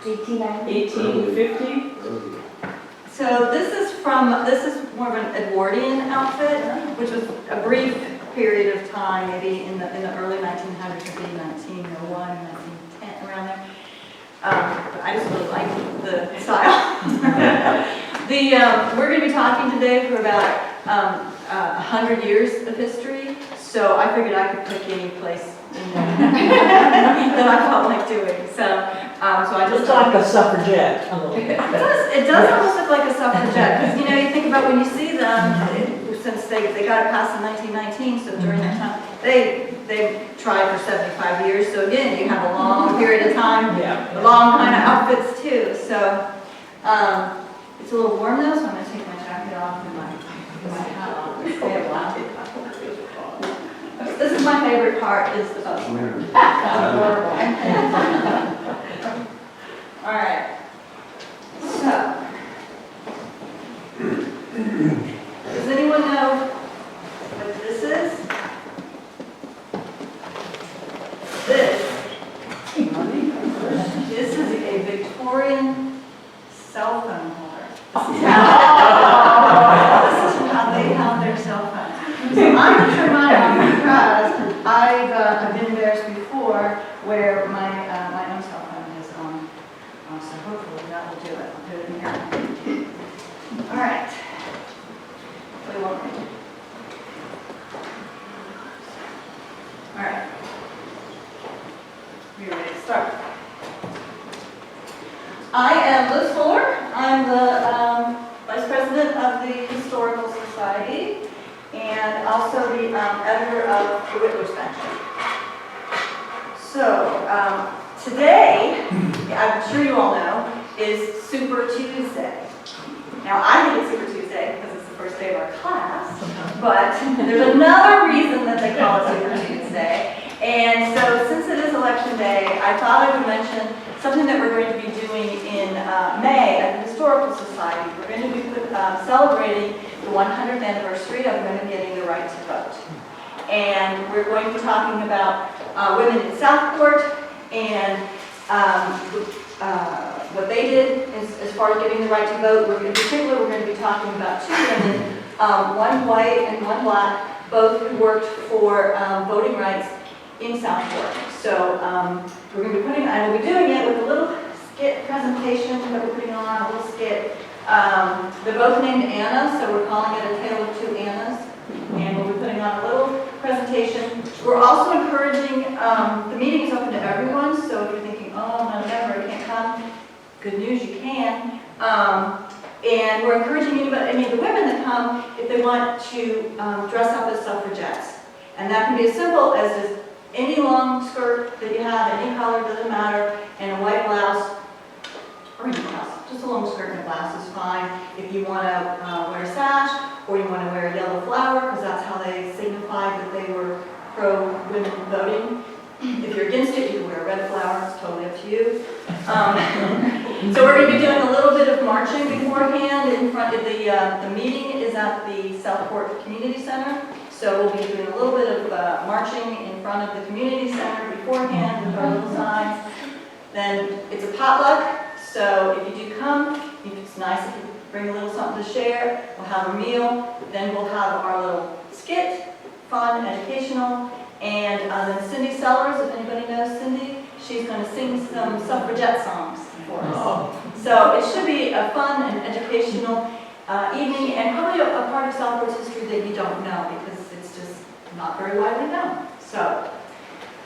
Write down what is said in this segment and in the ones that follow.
1850? So this is more of an Edwardian outfit, which was a brief period of time, maybe in the early 1900s, maybe 1901, 1910, around there. But I just really like the style. We're going to be talking today for about 100 years of history, so I figured I could pick any place in there that I felt like doing. So I just It's like a suffragette. It does almost look like a suffragette, because you think about when you see them, since they got it passed in 1919, so during that time, they tried for 75 years, so again, you have a long period of time, long kind of outfits too, so it's a little warm though, so I'm going to take my jacket off and my hat on. This is my favorite part, is the bus. All right. So, does anyone know what this is? This is a Victorian cell phone holder. This is how they held their cell phones. So I'm going to turn mine on because I've been embarrassed before where my own cell phone has gone. So hopefully that will do it. I'll put it in here. All right. What do you want me to do? All right. You're ready to start. I am Liz Fuller. I'm the Vice President of the Historical Society and also the editor of the Whitler's Bench. So today, I'm sure you all know, is Super Tuesday. Now I think it's Super Tuesday because it's the first day of our class, but there's another reason that they call it Super Tuesday. And so since it is Election Day, I thought I would mention something that we're going to be doing in May at the Historical Society. We're going to be celebrating the 100th anniversary of women getting the right to vote. And we're going to be talking about women in Southport and what they did as far as getting the right to vote. In particular, we're going to be talking about two women, one white and one black, both who worked for voting rights in Southport. So we're going to be putting, and we'll be doing it with a little skit presentation that we're putting on, a little skit. They're both named Anna, so we're calling it A Tale of Two Annas. And we'll be putting on a little presentation. We're also encouraging, the meeting is open to everyone, so if you're thinking, oh, no, never, I can't come, good news, you can. And we're encouraging any of the women that come, if they want to dress up as suffragettes. And that can be as simple as just any long skirt that you have, any color, doesn't matter, and a white blouse, or any blouse. Just a long skirt and a blouse is fine. If you want to wear a sash, or you want to wear a yellow flower, because that's how they signified that they were pro-women voting. If you're against it, you can wear a red flower. It's totally up to you. So we're going to be doing a little bit of marching beforehand. In front of the meeting is at the Southport Community Center. So we'll be doing a little bit of marching in front of the community center beforehand with our little signs. Then it's a potluck. So if you do come, it's nice if you bring a little something to share. We'll have a meal. Then we'll have our little skit, fun, educational. And then Cindy Sellers, if anybody knows Cindy, she's going to sing some suffragette songs for us. So it should be a fun and educational evening, and probably a part of Southport's history that you don't know because it's just not very widely known. So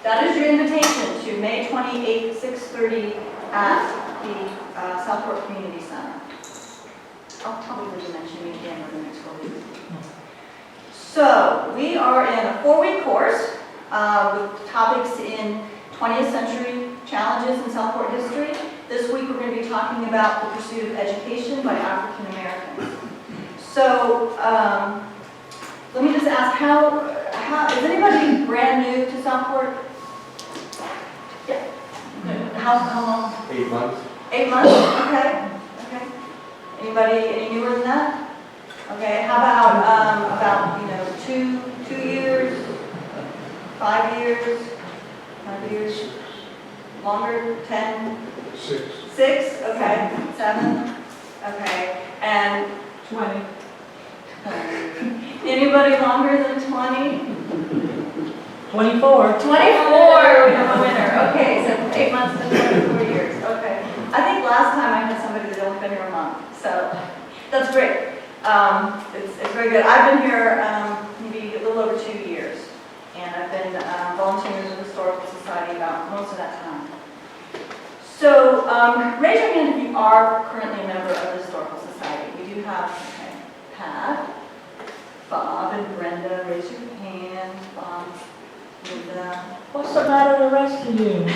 that is your invitation to May 28th, 6:30 at the Southport Community Center. I'll probably mention you again in the next 4 weeks. So we are in a 4-week course with topics in 20th century challenges in Southport history. This week we're going to be talking about the pursuit of education by African Americans. So let me just ask, how is anybody brand new to Southport? Yeah. How long? 8 months. 8 months? Okay. Okay. Anybody any newer than that? Okay. How about 2 years, 5 years, 5 years, longer, 10, 6. 6, okay. 7, okay. And 20. anybody longer than 20? 24. 24, we have a winner. Okay, so 8 months to 24 years, okay. I think last time I had somebody that only been here a month, so that's great. It's very good. I've been here maybe a little over 2 years, and I've been volunteering with the Historical Society about most of that time. So raise your hand if you are currently a member of the Historical Society. We do have, okay, Pat, Bob, and Brenda. Raise your hand, Bob. What's the matter with the rest of you? Okay,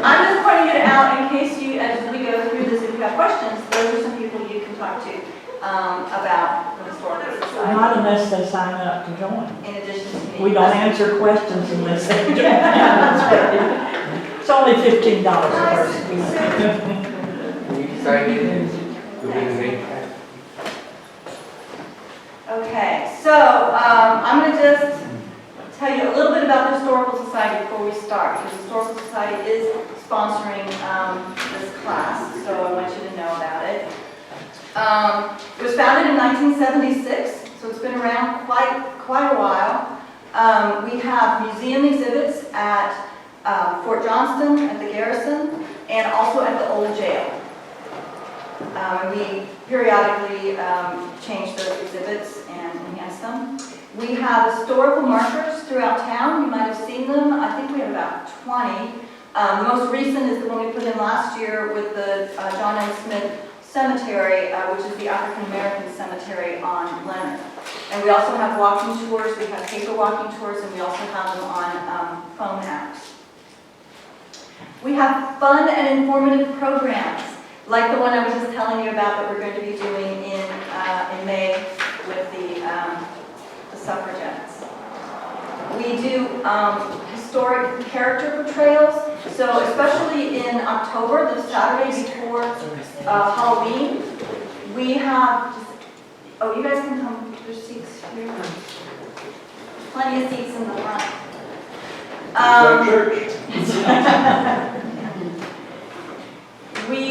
I'm just pointing it out in case you, as we go through this, if you have questions, those are some people you can talk to about the Historical Society. Not unless they sign up to join. In addition to me. We don't answer questions unless they join. It's only $15 a person. Okay, so I'm going to just tell you a little bit about the Historical Society before we start, because the Historical Society is sponsoring this class, so I want you to know about it. It was founded in 1976, so it's been around quite a while. We have museum exhibits at Fort Johnston, at the Garrison, and also at the old jail. We periodically change those exhibits and enhance them. We have historical markers throughout town. You might have seen them. I think we have about 20. The most recent is the one we put in last year with the John M. Smith Cemetery, which is the African American cemetery on Leonard. And we also have walking tours. We have paper walking tours, and we also have them on phone apps. We have fun and informative programs, like the one I was just telling you about that we're going to be doing in May with the suffragettes. We do historic character portrayals, so especially in October, the Saturday before Halloween, we have, oh, you guys can come, there's seats here. Plenty of seats in the front. Church. We,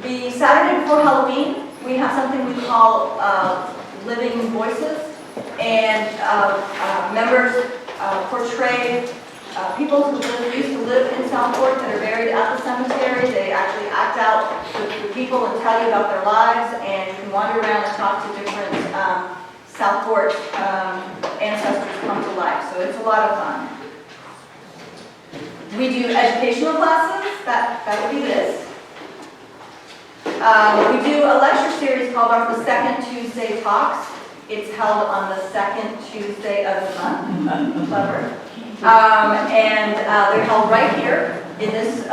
the Saturday before Halloween, we have something we call Living Voices, and members portray people who used to live in Southport that are buried at the cemetery. They actually act out the people and tell you about their lives, and you can wander around and talk to different Southport ancestors come to life, so it's a lot of fun. We do educational classes, that would be this. We do a lecture series called The Second Tuesday Talks. It's held on the second Tuesday of the month. Clever. And they're held right here in this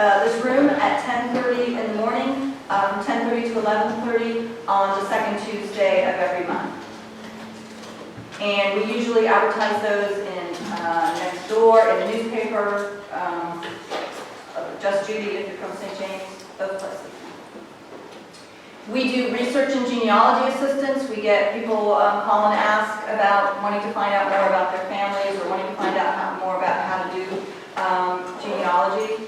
room at 10:30 in the morning, from 10:30 to 11:30 on the second Tuesday of every month. And we usually advertise those in next door, in the newspaper, Just Judy if you're from St. James, those places. We do research and genealogy assistance. We get people call and ask about wanting to find out more about their families or wanting to find out more about how to do genealogy.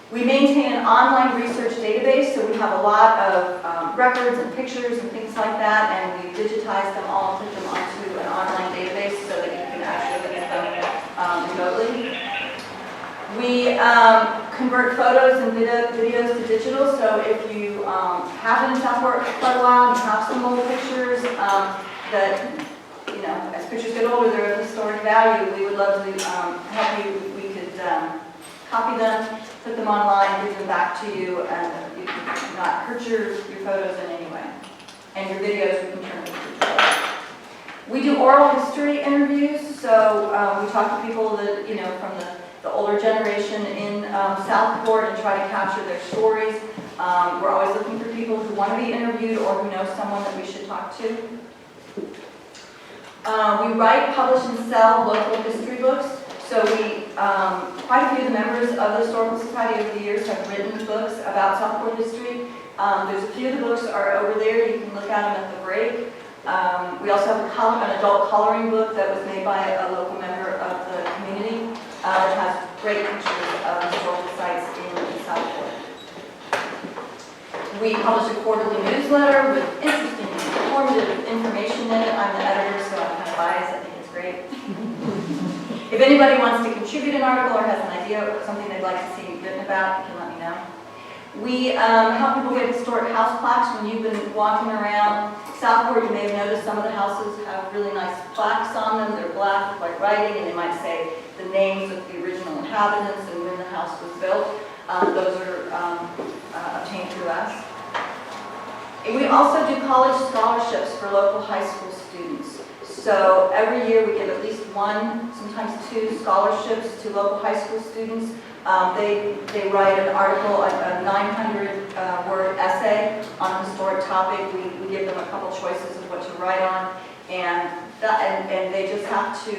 We maintain an online research database, so we have a lot of records and pictures and things like that, and we digitize them all and put them onto an online database so that you can actually look at them remotely. We convert photos and videos to digital, so if you have been in Southport for quite a while and you have some old pictures that, you know, as pictures get older, they're of historic value, we would love to help you. We could copy them, put them online, give them back to you, and you can not hurt your photos in any way. And your videos, we can turn into digital. We do oral history interviews, so we talk to people that, you know, from the older generation in Southport and try to capture their stories. We're always looking for people who want to be interviewed or who know someone that we should talk to. We write, publish, and sell local history books. So we, quite a few of the members of the Historical Society over the years have written books about Southport history. There's a few of the books are over there. You can look at them at the break. We also have an adult coloring book that was made by a local member of the community that has great pictures of historical sites in We publish a quarterly newsletter with interesting, informative information in it. I'm the editor, so I'm kind of biased. I think it's great. If anybody wants to contribute an article or has an idea or something they'd like to see written about, you can let me know. We help people get historic house plaques. When you've been walking around Southport, you may have noticed some of the houses have really nice plaques on them. They're black with white writing, and they might say the names of the original inhabitants and when the house was built. Those are obtained through us. And we also do college scholarships for local high school students. So every year we give at least one, sometimes two scholarships to local high school students. They write an article, a 900-word essay on a historic topic. We give them a couple choices of what to write on, and they just have to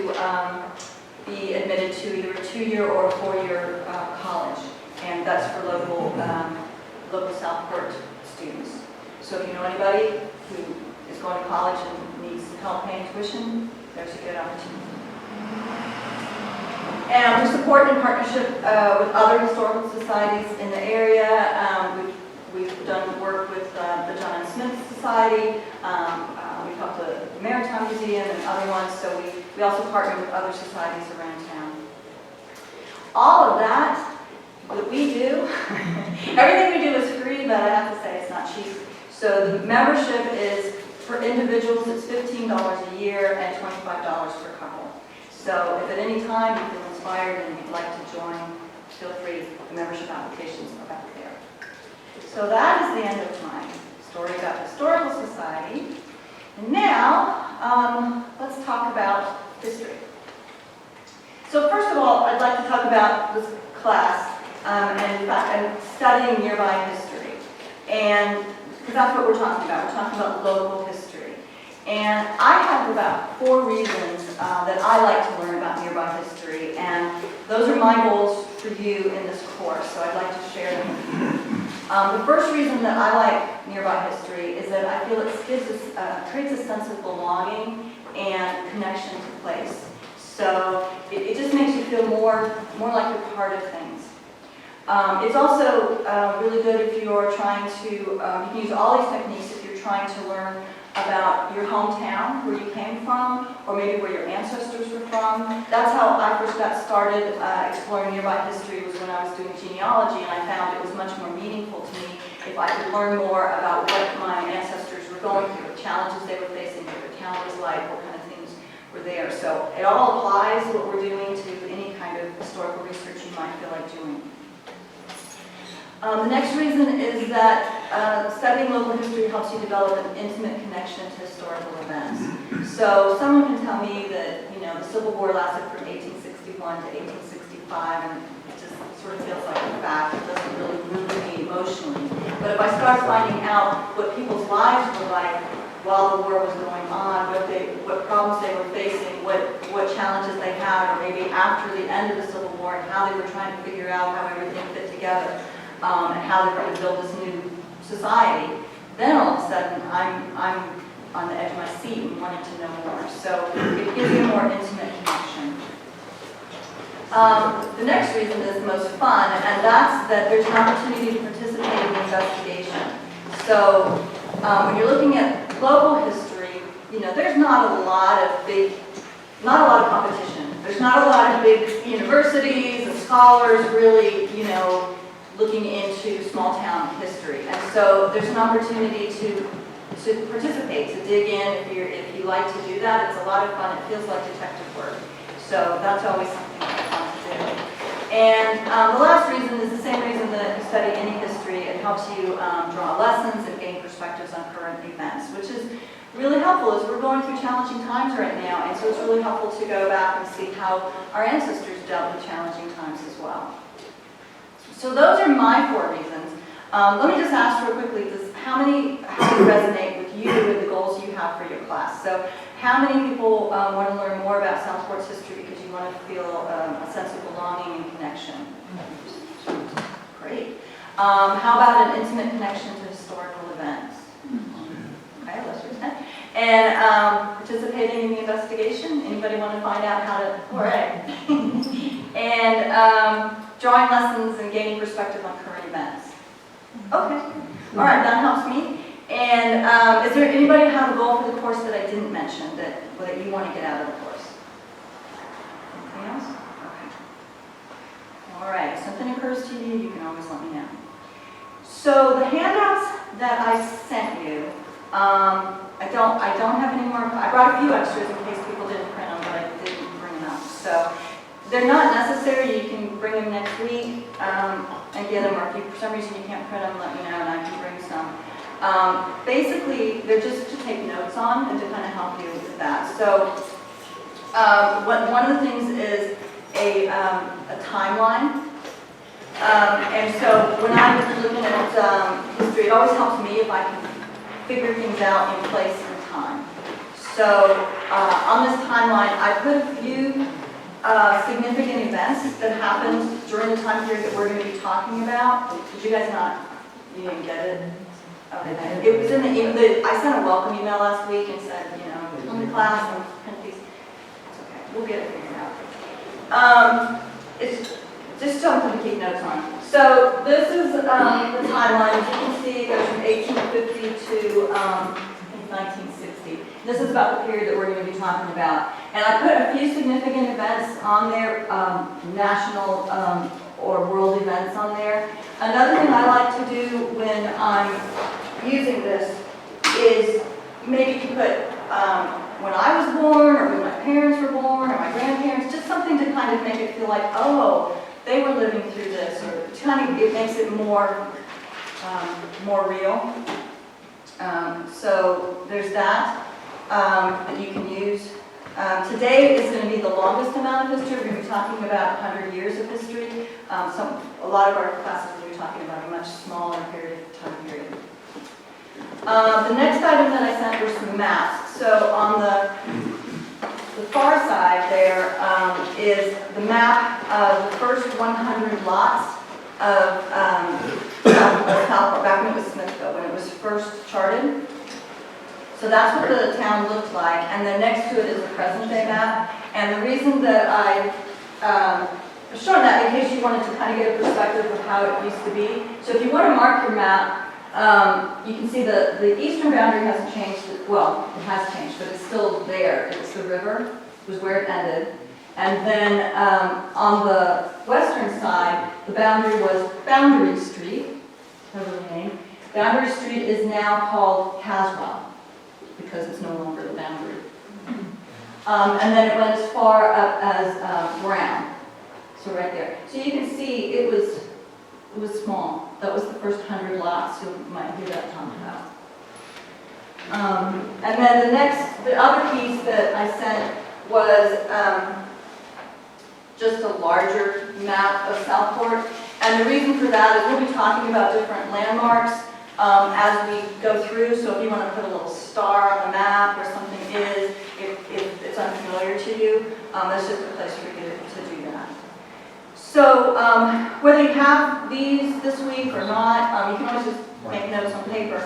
be admitted to either a 2-year or a 4-year college, and that's for local Southport students. So if you know anybody who is going to college and needs help paying tuition, there's a good opportunity. And we support in partnership with other historical societies in the area. We've done work with the John and Smith Society. We've helped the Maritime Museum and other ones, so we also partner with other societies around town. All of that we do, everything we do is free, but I have to say it's not cheap. So the membership is, for individuals, it's $15 a year and $25 per couple. So if at any time you feel inspired and you'd like to join, feel free. The membership applications are back there. So that is the end of my story about the Historical Society. And now, let's talk about history. So first of all, I'd like to talk about this class, and in fact, I'm studying nearby history. And because that's what we're talking about. We're talking about local history. And I have about 4 reasons that I like to learn about nearby history, and those are my goals for you in this course, so I'd like to share them with you. The first reason that I like nearby history is that I feel it creates a sense of belonging and connection to place. So it just makes you feel more like you're part of things. It's also really good if you're trying to, you can use all these techniques if you're trying to learn about your hometown, where you came from, or maybe where your ancestors were from. That's how I first got started exploring nearby history, was when I was doing genealogy, and I found it was much more meaningful to me if I could learn more about what my ancestors were going through, what challenges they were facing, what their town was like, what kind of things were there. So it all applies, what we're doing, to any kind of historical research you might feel like doing. The next reason is that studying local history helps you develop an intimate connection to historical events. So someone can tell me that, the Civil War lasted from 1861 to 1865, and it just sort of feels like a fact. It doesn't really move me emotionally. But if I start finding out what people's lives were like while the war was going on, what problems they were facing, what challenges they had, or maybe after the end of the Civil War, and how they were trying to figure out how everything fit together, and how they're going to build this new society, then all of a sudden I'm on the edge of my seat and wanting to know more. So it gives you a more intimate connection. The next reason is the most fun, and that's that there's an opportunity to participate in the investigation. So when you're looking at local history, there's not a lot of competition. There's not a lot of big universities and scholars really, looking into small town history. And so there's an opportunity to participate, to dig in. If you like to do that, it's a lot of fun. It feels like detective work. So that's always something that's fun to do. And the last reason is the same reason that you study any history. It helps you draw lessons and gain perspectives on current events, which is really helpful as we're going through challenging times right now. And so it's really helpful to go back and see how our ancestors dealt with challenging times as well. So those are my 4 reasons. Let me just ask real quickly, how many resonate with you and the goals you have for your class? So how many people want to learn more about Southport's history because you want to feel a sense of belonging and connection? Great. How about an intimate connection to historical events? Okay, let's do that. And participating in the investigation? Anybody want to find out how to, hooray. And drawing lessons and gaining perspective on current events. Okay, all right, that helps me. And is there anybody who have a goal for the course that I didn't mention that you want to get out of the course? Anything else? Okay. All right, if something occurs to you, you can always let me know. So the handouts that I sent you, I don't have any more. I brought a few extras in case people didn't print them, but I didn't bring them up. So they're not necessary. You can bring them next week and get them, or if you, for some reason you can't print them, let me know and I can bring some. Basically, they're just to take notes on and to kind of help you with that. So one of the things is a timeline. And so when I'm looking at history, it always helps me if I can figure things out in place and time. So on this timeline, I put a few significant events that happened during the time period that we're going to be talking about. Did you guys not? You didn't get it? Okay. It was in the email. I sent a welcome email last week and said, come to class and print these. It's okay. We'll get it figured out. It's just something to keep notes on. So this is the timeline. As you can see, it goes from 1850 to 1960. This is about the period that we're going to be talking about. And I put a few significant events on there, national or world events on there. Another thing I like to do when I'm using this is maybe you put when I was born, or when my parents were born, or my grandparents, just something to kind of make it feel like, oh, they were living through this, or kind of, it makes it more real. So there's that that you can use. Today is going to be the longest amount of history. We're going to be talking about 100 years of history. A lot of our classes will be talking about a much smaller time period. The next item that I sent were some maps. So on the far side there is the map of the first 100 lots of Southport, back when it was Smithville, when it was first charted. So that's what the town looked like, and then next to it is a present-day map. And the reason that I showing that in case you wanted to kind of get a perspective of how it used to be. So if you want to mark your map, you can see the eastern boundary hasn't changed. Well, it has changed, but it's still there. It's the river, was where it ended. And then on the western side, the boundary was Boundary Street, never the name. Boundary Street is now called Caswell, because it's no longer the boundary. And then it went as far up as Brown, so right there. So you can see it was small. That was the first 100 lots, you might hear that talked about. And then the other piece that I sent was just a larger map of Southport. And the reason for that is we'll be talking about different landmarks as we go through. So if you want to put a little star on the map where something is, if it's unfamiliar to you, that's just a place for you to do that. So whether you have these this week or not, you can always just make notes on paper.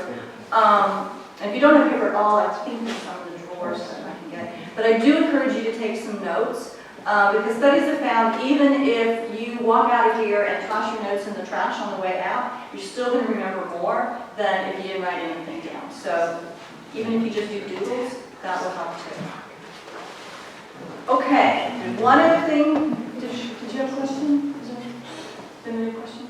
If you don't have paper at all, I think there's some in the drawers that I can get. But I do encourage you to take some notes because studies have found even if you walk out of here and toss your notes in the trash on the way out, you're still going to remember more than if you didn't write anything down. So even if you just do doodles, that will help too. Okay, one other thing. Did you have a question? Is there any question?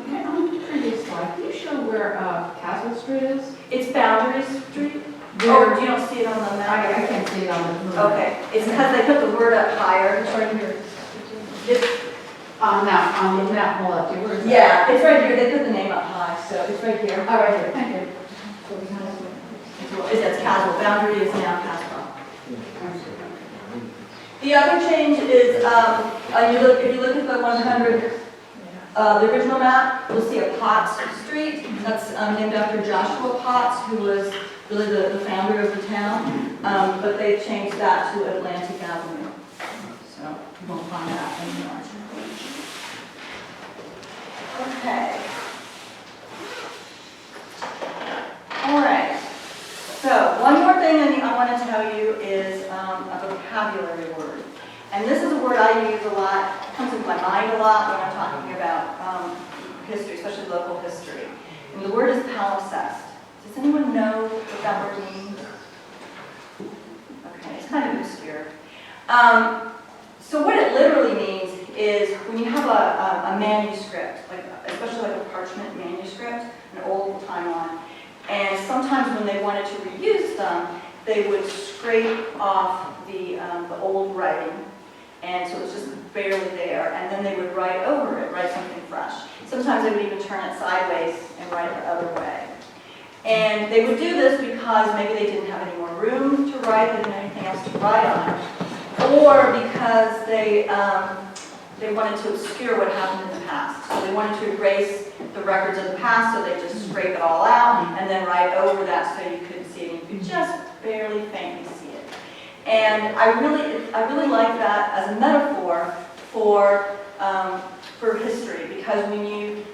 Yeah, on the previous slide, can you show where Castle Street is? It's Boundary Street. Where- Oh, you don't see it on the map? I can't see it on the. Okay, it's because they put the word up higher. It's right here. It's, On the map, hold up, where is that? yeah, it's right here. They put the name up high, so it's right here. Oh, right here, thank you. It's Caswell. Boundary is now Caswell. The other change is, if you look at the 100, the original map, you'll see a Potts Street. That's named after Joshua Potts, who was really the founder of the town. But they've changed that to Atlantic Avenue. So you won't find that anymore. Okay. All right. So one more thing I want to tell you is a vocabulary word. And this is a word I use a lot, it comes into my mind a lot when I'm talking about history, especially local history. And the word is palimpsest. Does anyone know what that word means? Okay, it's kind of obscure. So what it literally means is when you have a manuscript, like especially like a parchment manuscript, an old time one, and sometimes when they wanted to reuse them, they would scrape off the old writing, and so it's just barely there, and then they would write over it, write something fresh. Sometimes they would even turn it sideways and write it the other way. And they would do this because maybe they didn't have any more room to write, they didn't have anything else to write on, or because they wanted to obscure what happened in the past. So they wanted to erase the records of the past, so they just scrape it all out and then write over that so you couldn't see it. You could just barely faintly see it. And I really like that as a metaphor for history, because when you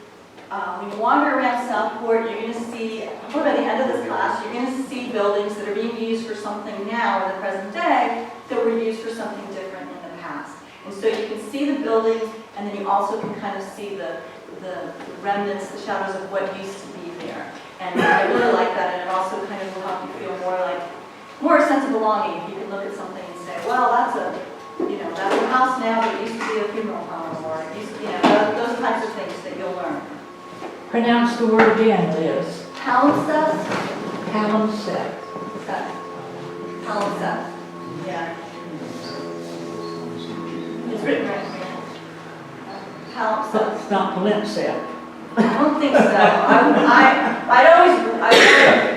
wander around Southport, you're going to see, probably by the end of this class, you're going to see buildings that are being used for something now in the present day that were used for something different in the past. And so you can see the buildings, and then you also can kind of see the remnants, the shadows of what used to be there. And I really like that, and it also kind of will help you feel more a sense of belonging. If you can look at something and say, well, that's a house now, but it used to be a funeral home, or it used to, those types of things that you'll learn. Pronounce the word again, Liz. Palimpsest? Palimpsest. Palimpsest. Yeah. It's written right here. Palimpsest. It's not palimpsest. I don't think so. I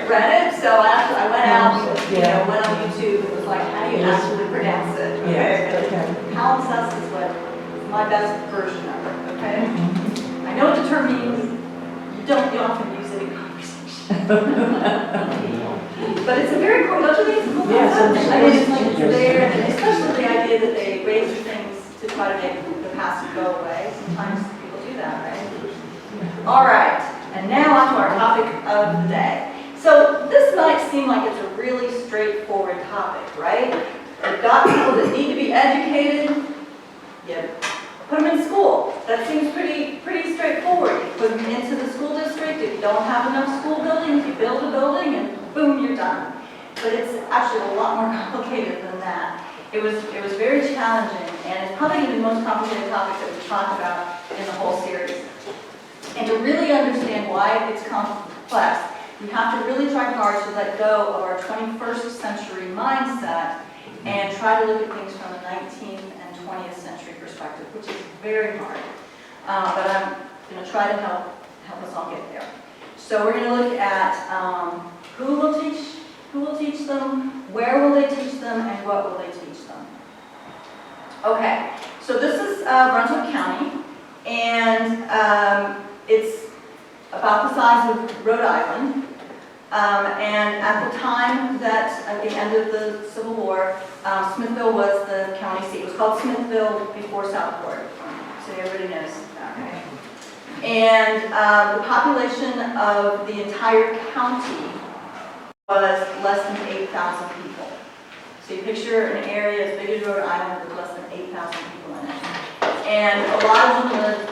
read it, so I went out, went on YouTube and was like, how do you actually pronounce it? Okay. Palimpsest is my best version of it, okay? I know what the term means. You often use it in conversation. But it's a very cool, don't you think it's a cool concept? I mean, it's like it's there, and especially the idea that they raise things to try to make the past go away. Sometimes people do that, right? All right, and now on to our topic of the day. So this might seem like it's a really straightforward topic, right? We've got people that need to be educated. You put them in school. That seems pretty straightforward. You put them into the school district. If you don't have enough school buildings, you build a building and boom, you're done. But it's actually a lot more complicated than that. It was very challenging, and it's probably the most complicated topic that we talk about in the whole series. And to really understand why it's complex, we have to really try hard to let go of our 21st century mindset and try to look at things from a 19th and 20th century perspective, which is very hard. But I'm going to try to help us all get there. So we're going to look at who will teach them, where will they teach them, and what will they teach them. Okay, so this is Brunswick County, and it's about the size of Rhode Island. And at the time that, at the end of the Civil War, Smithville was the county seat. It was called Smithville before Southport, so everybody knows that, right? And the population of the entire county was less than 8,000 people. So you picture an area as big as Rhode Island with less than 8,000 people in it. And a lot of them lived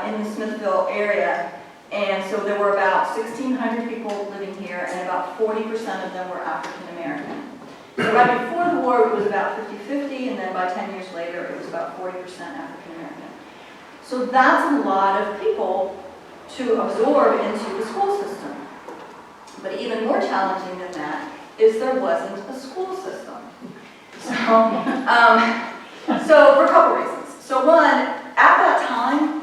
in the Smithville area. And so there were about 1,600 people living here, and about 40% of them were African American. So right before the war, it was about 50-50, and then by 10 years later, it was about 40% African American. So that's a lot of people to absorb into the school system. But even more challenging than that is there wasn't a school system. So for a couple reasons. So one, at that time,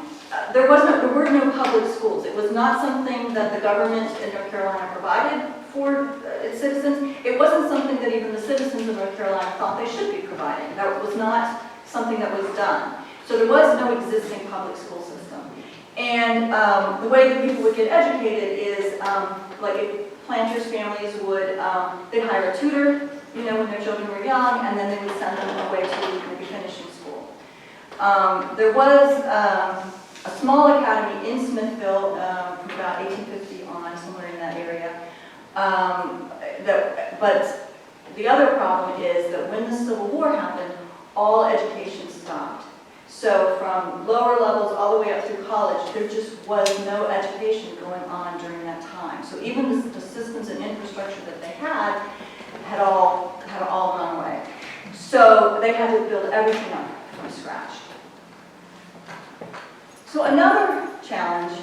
there were no public schools. It was not something that the government in North Carolina provided for its citizens. It wasn't something that even the citizens of North Carolina thought they should be providing. That was not something that was done. So there was no existing public school system. And the way that people would get educated is, like if planters' families would, they'd hire a tutor, when their children were young, and then they would send them away to maybe finishing school. There was a small academy in Smithville from about 1850 on, somewhere in that area. But the other problem is that when the Civil War happened, all education stopped. So from lower levels all the way up through college, there just was no education going on during that time. So even the systems and infrastructure that they had all gone away. So they had to build everything up from scratch. So another challenge,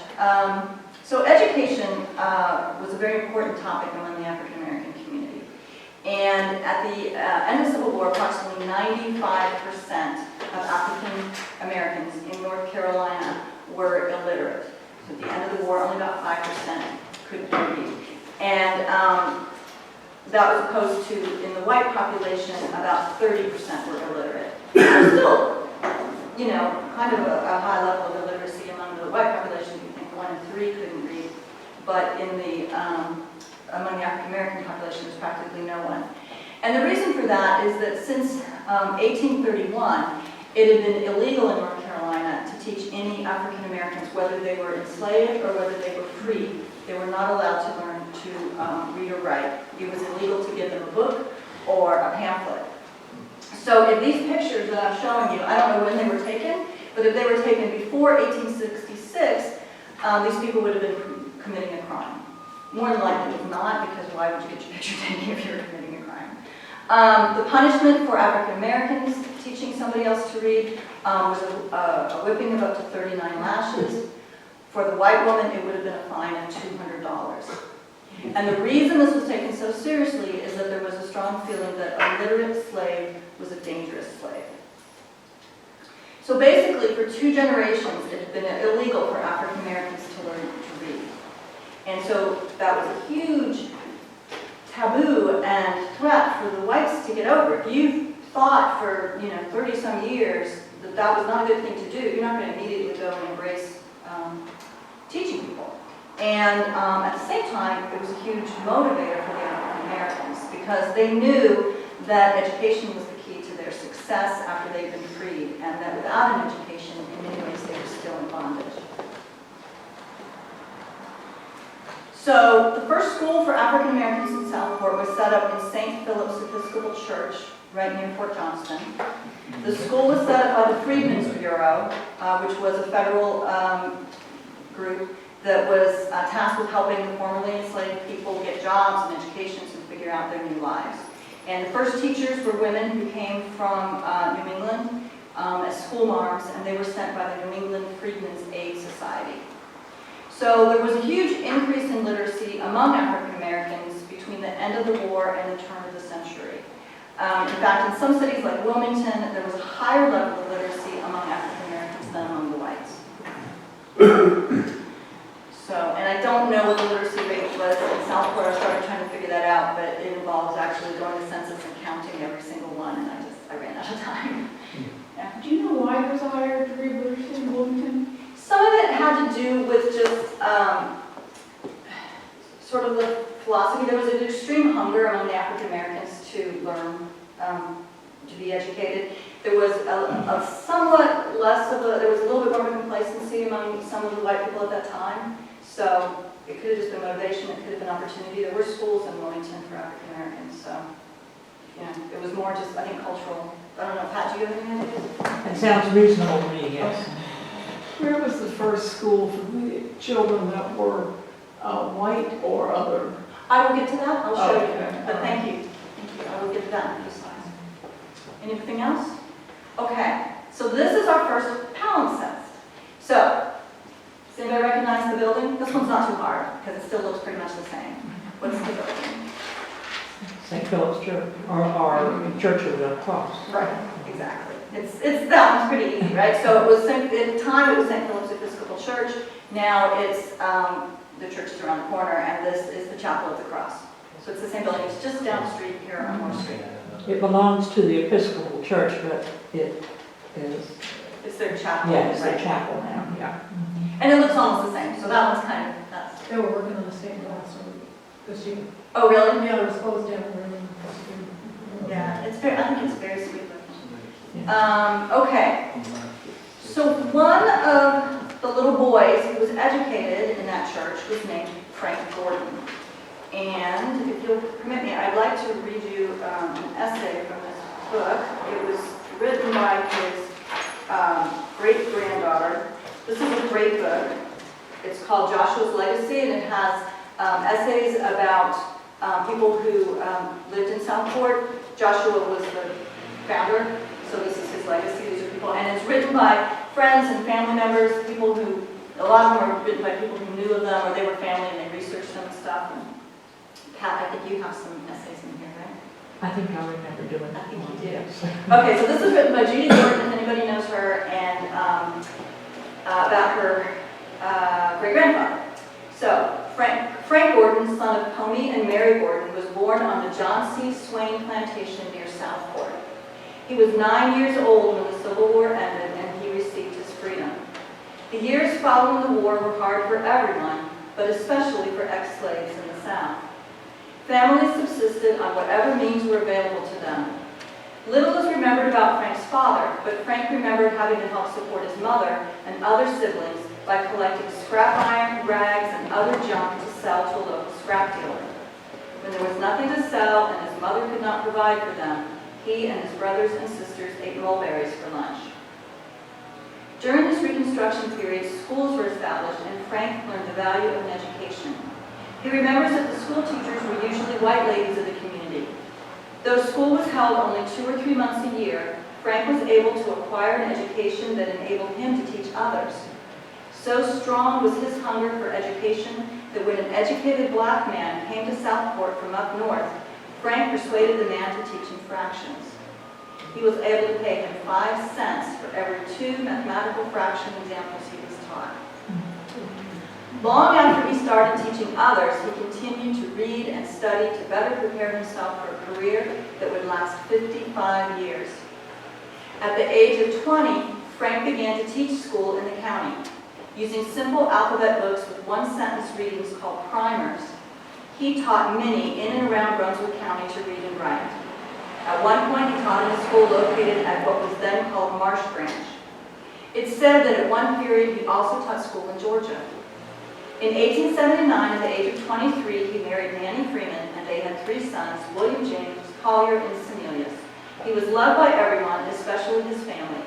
so education was a very important topic among the African American community. And at the end of the Civil War, approximately 95% of African Americans in North Carolina were illiterate. So at the end of the war, only about 5% could read. And that was opposed to, in the white population, about 30% were illiterate. So still, you know, kind of a high level of illiteracy among the white population. You think 1 in 3 couldn't read, but in the among the African American population, there's practically no one. And the reason for that is that since 1831, it had been illegal in North Carolina to teach any African Americans, whether they were enslaved or whether they were free. They were not allowed to learn to read or write. It was illegal to give them a book or a pamphlet. So in these pictures that I'm showing you, I don't know when they were taken, but if they were taken before 1866, these people would have been committing a crime. More than likely it's not, because why would you get your picture taken if you were committing a crime? The punishment for African Americans teaching somebody else to read was a whipping of up to 39 lashes. For the white woman, it would have been a fine of $200. And the reason this was taken so seriously is that there was a strong feeling that a literate slave was a dangerous slave. So basically, for 2 generations, it had been illegal for African Americans to learn to read. And so that was a huge taboo and threat for the whites to get over. If you thought for 30-some years that that was not a good thing to do, you're not going to immediately go and embrace teaching people. And at the same time, it was a huge motivator for the African Americans because they knew that education was the key to their success after they'd been freed, and that without an education, in many ways, they were still in bondage. So the first school for African Americans in Southport was set up in St. Philip's Episcopal Church, right near Fort Johnston. The school was set up by the Freedmen's Bureau, which was a federal group that was tasked with helping the formerly enslaved people get jobs and educations and figure out their new lives. And the first teachers were women who came from New England as school marms, and they were sent by the New England Freedmen's Aid Society. So there was a huge increase in literacy among African Americans between the end of the war and the turn of the century. In fact, in some cities like Wilmington, there was a higher level of literacy among African Americans than among the whites. So, and I don't know what the literacy rate was in Southport. I started trying to figure that out, but it involves actually going to census and counting every single one, and I ran out of time. Yeah. Do you know why there's a higher degree of literacy in Wilmington? Some of it had to do with just sort of the philosophy. There was an extreme hunger among the African Americans to learn, to be educated. There was a somewhat less of a, there was a little bit more complacency among some of the white people at that time. So it could have just been motivation, it could have been opportunity. There were schools in Wilmington for African Americans, so it was more just, I think, cultural. I don't know, Pat, do you have any ideas? It sounds reasonable to me, yes. Where was the first school for the children that were white or other? I will get to that, I'll show Okay. you, but thank you. Thank you, I will get to that in a few slides. Anything else? Okay, so this is our first palimpsest. So, does anybody recognize the building? This one's not too hard, because it still looks pretty much the same. What's the building? St. Philip's Church, or Church of the Cross. Right, exactly. It's that one's pretty easy, right? So it was, at the time it was St. Philip's Episcopal Church. Now it's, the church is around the corner, and this is the Chapel of the Cross. So it's the same building, it's just down the street here on Moore Street. It belongs to the Episcopal Church, but it is, It's their chapel. yeah, it's right? a chapel now, yeah. And it looks almost the same, so that one's kind of, that's. They were working on the same glass this year. Oh, really? Yeah, it was closed down early this year. Yeah, it's very, I think it's very sweet looking. Okay. So one of the little boys who was educated in that church was named Frank Gordon. And if you'll permit me, I'd like to read you an essay from this book. It was written by his great-granddaughter. This is a great book. It's called Joshua's Legacy, and it has essays about people who lived in Southport. Joshua was the founder, so this is his legacy. These are people, and it's written by friends and family members, people who, a lot of them are written by people who knew of them, or they were family and they researched them and stuff. And Pat, I think you have some essays in here, right? I think I remember doing I that. think you do. Yes. Okay, so this is written by Judy Gordon, if anybody knows her, and about her great-grandfather. So, Frank Gordon, son of Pony and Mary Gordon, was born on the John C. Swain plantation near Southport. He was 9 years old when the Civil War ended and he received his freedom. The years following the war were hard for everyone, but especially for ex-slaves in the South. Families subsisted on whatever means were available to them. Little is remembered about Frank's father, but Frank remembered having to help support his mother and other siblings by collecting scrap iron, rags, and other junk to sell to a local scrap dealer. When there was nothing to sell and his mother could not provide for them, he and his brothers and sisters ate mulberries for lunch. During this Reconstruction period, schools were established and Frank learned the value of an education. He remembers that the school teachers were usually white ladies of the community. Though school was held only 2 or 3 months a year, Frank was able to acquire an education that enabled him to teach others. So strong was his hunger for education that when an educated black man came to Southport from up north, Frank persuaded the man to teach him fractions. He was able to pay him 5 cents for every 2 mathematical fraction examples he was taught. Long after he started teaching others, he continued to read and study to better prepare himself for a career that would last 55 years. At the age of 20, Frank began to teach school in the county, using simple alphabet books with one-sentence readings called primers. He taught many in and around Brunswick County to read and write. At one point, he taught in a school located at what was then called Marsh Branch. It's said that at one period, he also taught school in Georgia. In 1879, at the age of 23, he married Nanny Freeman, and they had 3 sons, William James, Collier, and Semelius. He was loved by everyone, especially his family.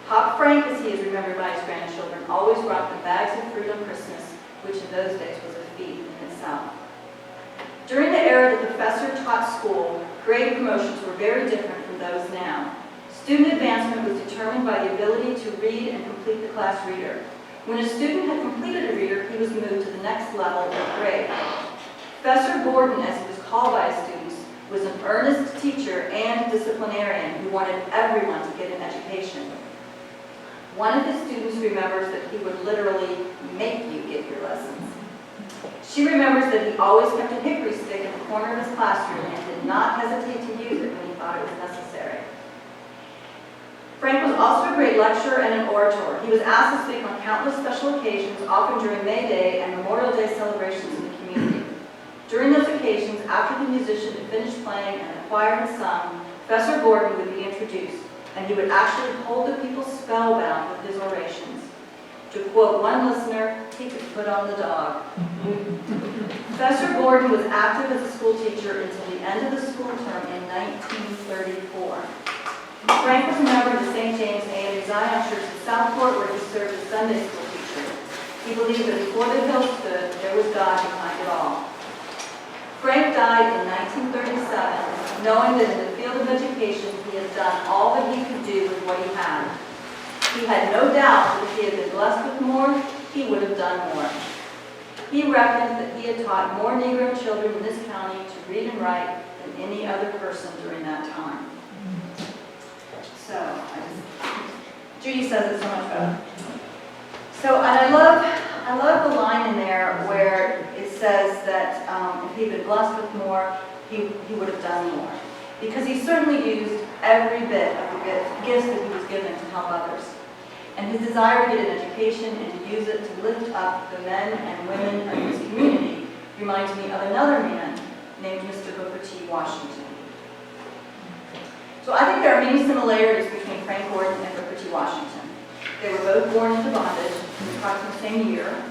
Pop Frank, as he is remembered by his grandchildren, always brought them bags of fruit on Christmas, which in those days was a feat in itself. During the era the professor taught school, grade promotions were very different from those now. Student advancement was determined by the ability to read and complete the class reader. When a student had completed a reader, he was moved to the next level of grade. Professor Gordon, as he was called by his students, was an earnest teacher and disciplinarian who wanted everyone to get an education. One of his students remembers that he would literally make you get your lessons. She remembers that he always kept a hickory stick in the corner of his classroom and did not hesitate to use it when he thought it was necessary. Frank was also a great lecturer and an orator. He was asked to speak on countless special occasions, often during May Day and Memorial Day celebrations in the community. During those occasions, after the musician had finished playing and the choir had sung, Professor Gordon would be introduced, and he would actually hold the people spellbound with his orations. To quote one listener, he could put on the dog. Professor Gordon was active as a school teacher until the end of the school term in 1934. Frank was a member of the St. James A&M Zion Church in Southport, where he served as Sunday school teacher. He believed that before the hill stood, there was God behind it all. Frank died in 1937, knowing that in the field of education, he had done all that he could do with what he had. He had no doubt that if he had been blessed with more, he would have done more. He reckoned that he had taught more Negro children in this county to read and write than any other person during that time. So, Judy says it so much better. So, and I love the line in there where it says that if he'd been blessed with more, he would have done more. Because he certainly used every bit of the gifts that he was given to help others. And his desire to get an education and to use it to lift up the men and women of his community reminds me of another man named Mr. Booker T. Washington. So I think there are many similarities between Frank Gordon and Booker T. Washington. They were both born into bondage in approximately the same year.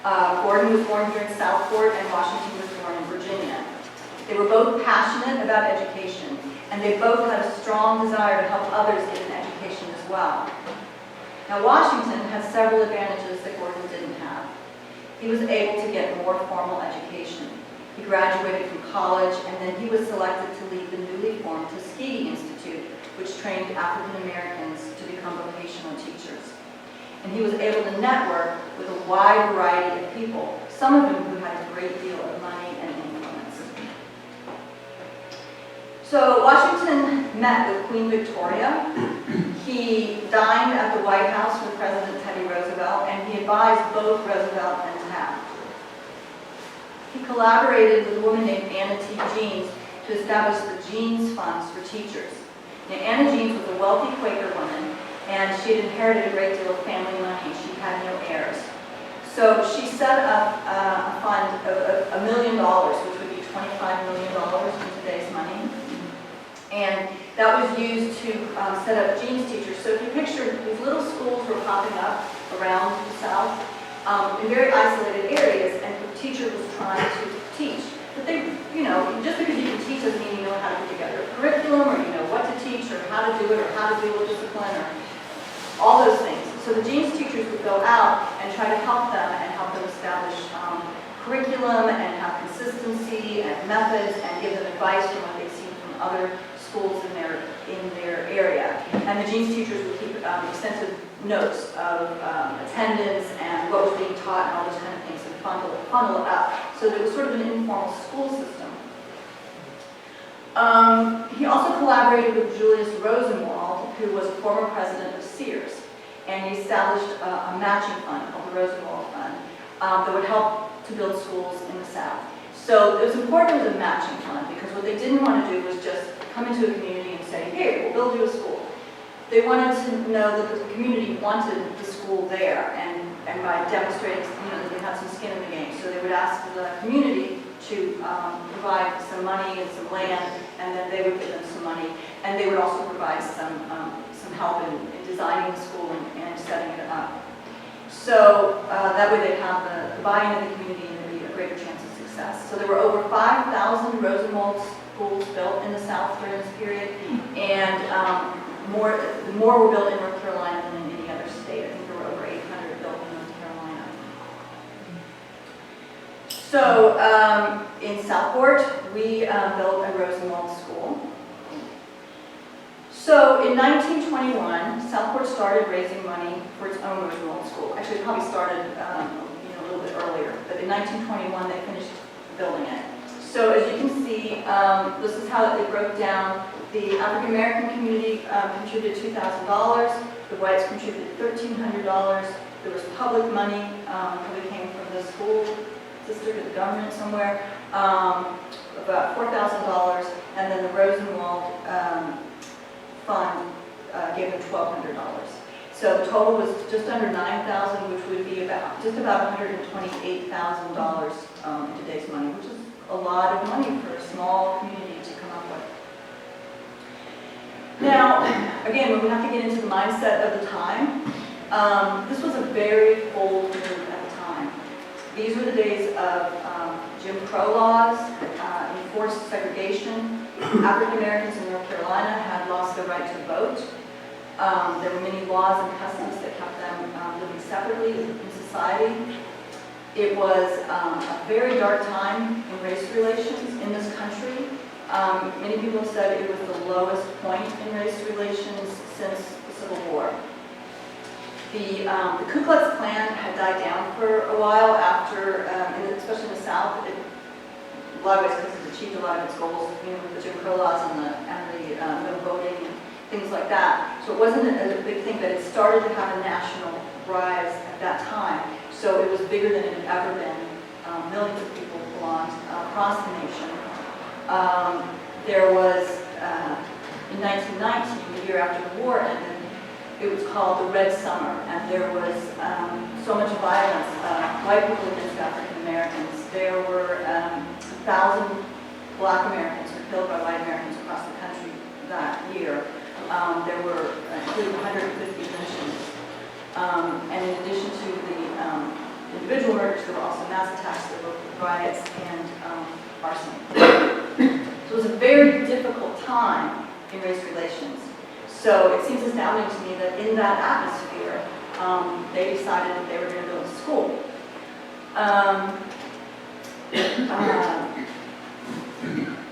Gordon was born here in Southport and Washington was born in Virginia. They were both passionate about education, and they both had a strong desire to help others get an education as well. Now, Washington has several advantages that Gordon didn't have. He was able to get more formal education. He graduated from college, and then he was selected to lead the newly formed Tuskegee Institute, which trained African Americans to become vocational teachers. And he was able to network with a wide variety of people, some of whom who had a great deal of money and influence. So Washington met with Queen Victoria. He dined at the White House with President Teddy Roosevelt, and he advised both Roosevelt and Taft. He collaborated with a woman named Anna T. Jeanes to establish the Jeanes Funds for teachers. Now, Anna Jeanes was a wealthy Quaker woman, and she had inherited a great deal of family money. She had no heirs. So she set up a fund of $1 million, which would be $25 million in today's money. And that was used to set up Jeanes teachers. So if you picture, these little schools were popping up around the South in very isolated areas, and the teacher was trying to teach. But they, just because you can teach doesn't mean you know how to put together a curriculum, or you know what to teach, or how to do it, or how to deal with discipline, or all those things. So the Jeanes teachers would go out and try to help them and help them establish curriculum and have consistency and methods and give them advice from what they've seen from other schools in their area. And the Jeanes teachers would keep extensive notes of attendance and what was being taught and all those kind of things and funnel it up. So there was sort of an informal school system. He also collaborated with Julius Rosenwald, who was a former president of Sears, and he established a matching fund called the Rosenwald Fund that would help to build schools in the South. So it was important it was a matching fund, because what they didn't want to do was just come into a community and say, hey, we'll build you a school. They wanted to know that the community wanted the school there, and by demonstrating that they had some skin in the game. So they would ask the community to provide some money and some land, and then they would give them some money, and they would also provide some help in designing the school and setting it up. So that way they'd have the buy-in of the community and there'd be a greater chance of success. So there were over 5,000 Rosenwald schools built in the South during this period, and more were built in North Carolina than in any other state. I think there were over 800 built in North Carolina. So in Southport, we built a Rosenwald School. So in 1921, Southport started raising money for its own Rosenwald School. Actually, it probably started a little bit earlier, but in 1921 they finished building it. So as you can see, this is how it broke down. The African American community contributed $2,000. The whites contributed $1,300. There was public money that came from the school district or the government somewhere, about $4,000, and then the Rosenwald Fund gave them $1,200. So the total was just under $9,000, which would be just about $128,000 in today's money, which is a lot of money for a small community to come up with. Now, again, when we have to get into the mindset of the time, this was a very bold move at the time. These were the days of Jim Crow laws, enforced segregation. African Americans in North Carolina had lost their right to vote. There were many laws and customs that kept them living separately in society. It was a very dark time in race relations in this country. Many people have said it was the lowest point in race relations since the Civil War. The Ku Klux Klan had died down for a while after, especially in the South, a lot of ways because it achieved a lot of its goals, with the Jim Crow laws and the no voting and things like that. So it wasn't a big thing, but it started to have a national rise at that time. So it was bigger than it had ever been. Millions of people belonged across the nation. There was, in 1919, the year after the war ended, it was called the Red Summer, and there was so much violence, white people against African Americans. There were 1,000 black Americans who were killed by white Americans across the country that year. There were, including 150 lynchings. And in addition to the individual murders, there were also mass attacks, there were riots, and arson. So it was a very difficult time in race relations. So it seems astounding to me that in that atmosphere, they decided that they were going to build a school.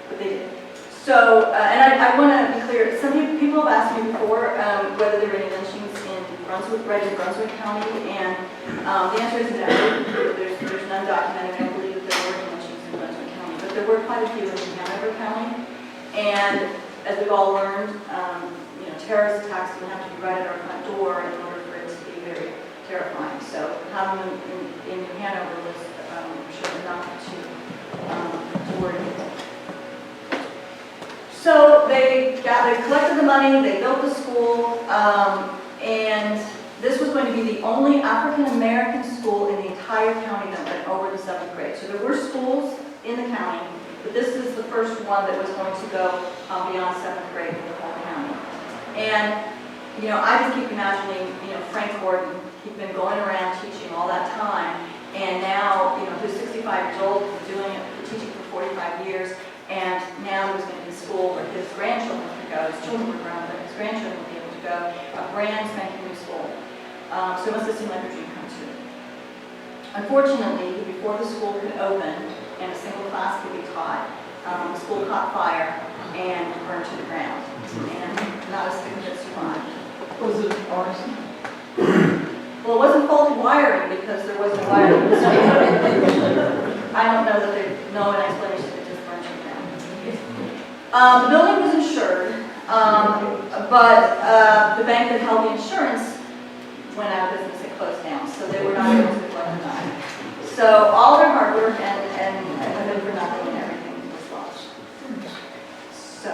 But they did. So, and I want to be clear, some people have asked me before whether there were any lynchings in Brunswick, right in Brunswick County, and the answer is no. There's none documented. I don't believe that there were any lynchings in Brunswick County, but there were quite a few in Hanover County. And as we've all learned, terrorist attacks don't have to be right at our front door in order for it to be very terrifying. So having them in New Hanover was sure enough to worry me. So they collected the money, they built the school, and this was going to be the only African-American school in the entire county that went over the 7th grade. So there were schools in the county, but this is the first one that was going to go beyond 7th grade in the whole county. And, I just keep imagining, Frank Gordon, he'd been going around teaching all that time, and now, who's 65 years old, doing it, teaching for 45 years, and now he was going to be in school where his grandchildren could go, his children were grown, but his grandchildren would be able to go, a brand spanking new school. So it must have seemed like a dream come true. Unfortunately, before the school could open and a single class could be taught, the school caught fire and burned to the ground. And not a single bit survived. Was it arson? Well, it wasn't faulty wiring because there wasn't wiring. I don't know that there's no explanation that it just burned to the ground. The building was insured, but the bank that held the insurance went out of business and closed down, so they were not able to collect the money. So all their hard work and been for nothing and everything was lost. So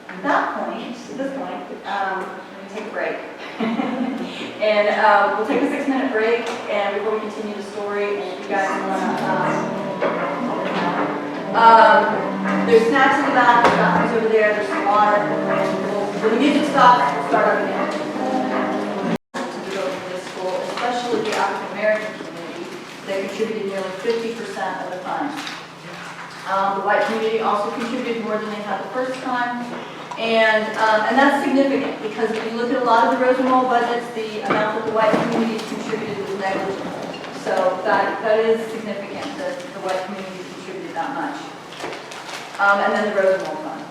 at this point, we're going to take a break. And we'll take a 6-minute break, and before we continue the story, and if you guys want to, there's snacks in the back, there's bathrooms over there, there's some water, and when the music stops, we'll start up again. To the building of this school, especially the African American community, they contributed nearly 50% of the funds. The white community also contributed more than they had the first time. And that's significant because if you look at a lot of the Rosenwald budgets, the amount that the white community contributed was negligible. So that is significant that the white community contributed that much. And then the Rosenwald Fund.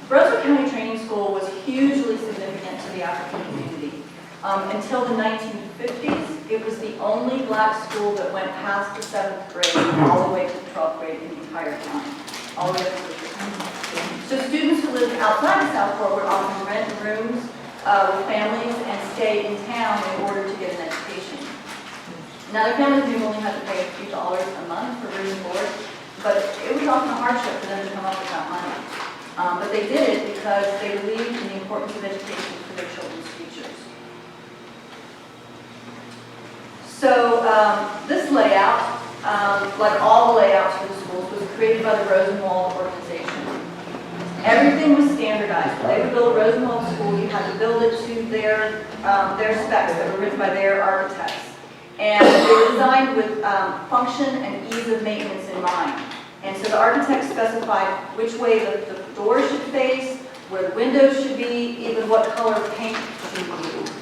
Brunswick County Training School was hugely significant to the African community. Until the 1950s, it was the only black school that went past the 7th grade all the way to the 12th grade in the entire county. All the way to the So students who lived outside of Southport would often rent rooms with families and stay in town in order to get an education. Now their families may only have to pay a few dollars a month for room and board, but it was often a hardship for them to come up with that money. But they did it because they believed in the importance of education for their children's futures. So this layout, like all the layouts for the schools, was created by the Rosenwald organization. Everything was standardized. When they would build a Rosenwald school, you had to build it to their specs that were written by their architects. And they were designed with function and ease of maintenance in mind. And so the architects specified which way the doors should face, where the windows should be, even what color paint should be used.